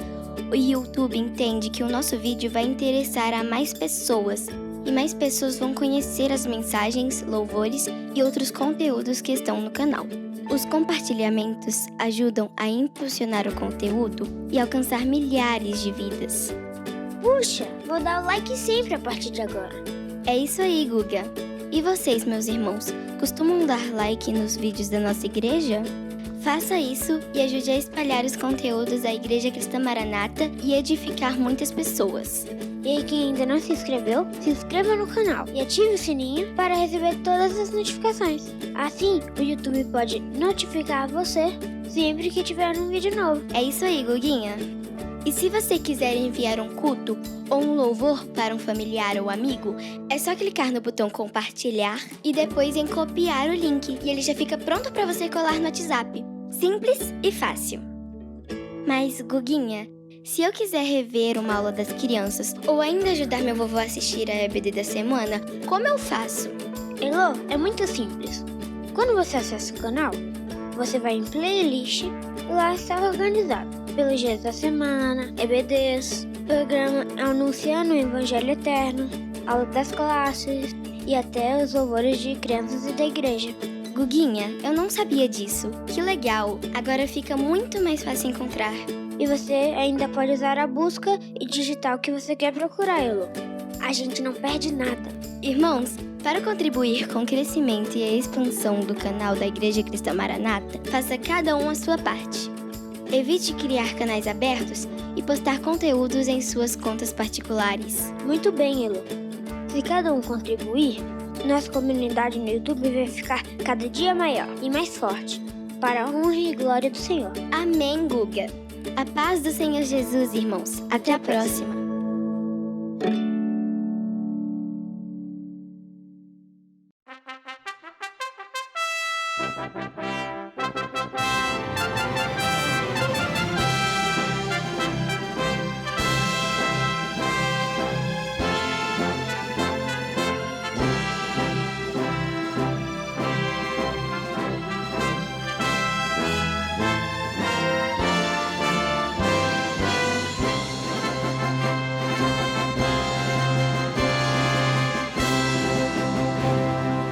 o YouTube entende que o nosso vídeo vai interessar a mais pessoas e mais pessoas vão conhecer as mensagens, louvores e outros conteúdos que estão no canal. Os compartilhamentos ajudam a impulsionar o conteúdo e alcançar milhares de vidas. Puxa, vou dar o like sempre a partir de agora. É isso aí, Guga. E vocês, meus irmãos, costumam dar like nos vídeos da nossa igreja? Faça isso e ajude a espalhar os conteúdos da Igreja Cristã Maranata e edificar muitas pessoas. E aí, quem ainda não se inscreveu, se inscreva no canal e ative o sininho para receber todas as notificações. Assim, o YouTube pode notificar você sempre que tiver um vídeo novo. É isso aí, Guguinha. E se você quiser enviar um culto ou um louvor para um familiar ou amigo, é só clicar no botão compartilhar e depois em copiar o link e ele já fica pronto para você colar no WhatsApp. Simples e fácil. Mas, Guguinha, se eu quiser rever uma aula das crianças ou ainda ajudar meu vovô a assistir a EBD da semana, como eu faço? Elô, é muito simples. Quando você acessa o canal, você vai em playlist e lá está organizado pelos dias da semana, EBDs, programa Anunciando o Evangelho Eterno, aula das classes e até os louvores de crianças e da igreja. Guguinha, eu não sabia disso. Que legal! Agora fica muito mais fácil encontrar.
e você ainda pode usar a busca e digitar o que você quer procurar, Elo. A gente não perde nada.
Irmãos, para contribuir com o crescimento e a expansão do canal da Igreja Cristã Maranata, faça cada um a sua parte. Evite criar canais abertos e postar conteúdos em suas contas particulares.
Muito bem, Elo. Se cada um contribuir, nossa comunidade no YouTube vai ficar cada dia maior e mais forte, para a honra e glória do Senhor.
Amém, Guga. A paz do Senhor Jesus, irmãos. Até a próxima.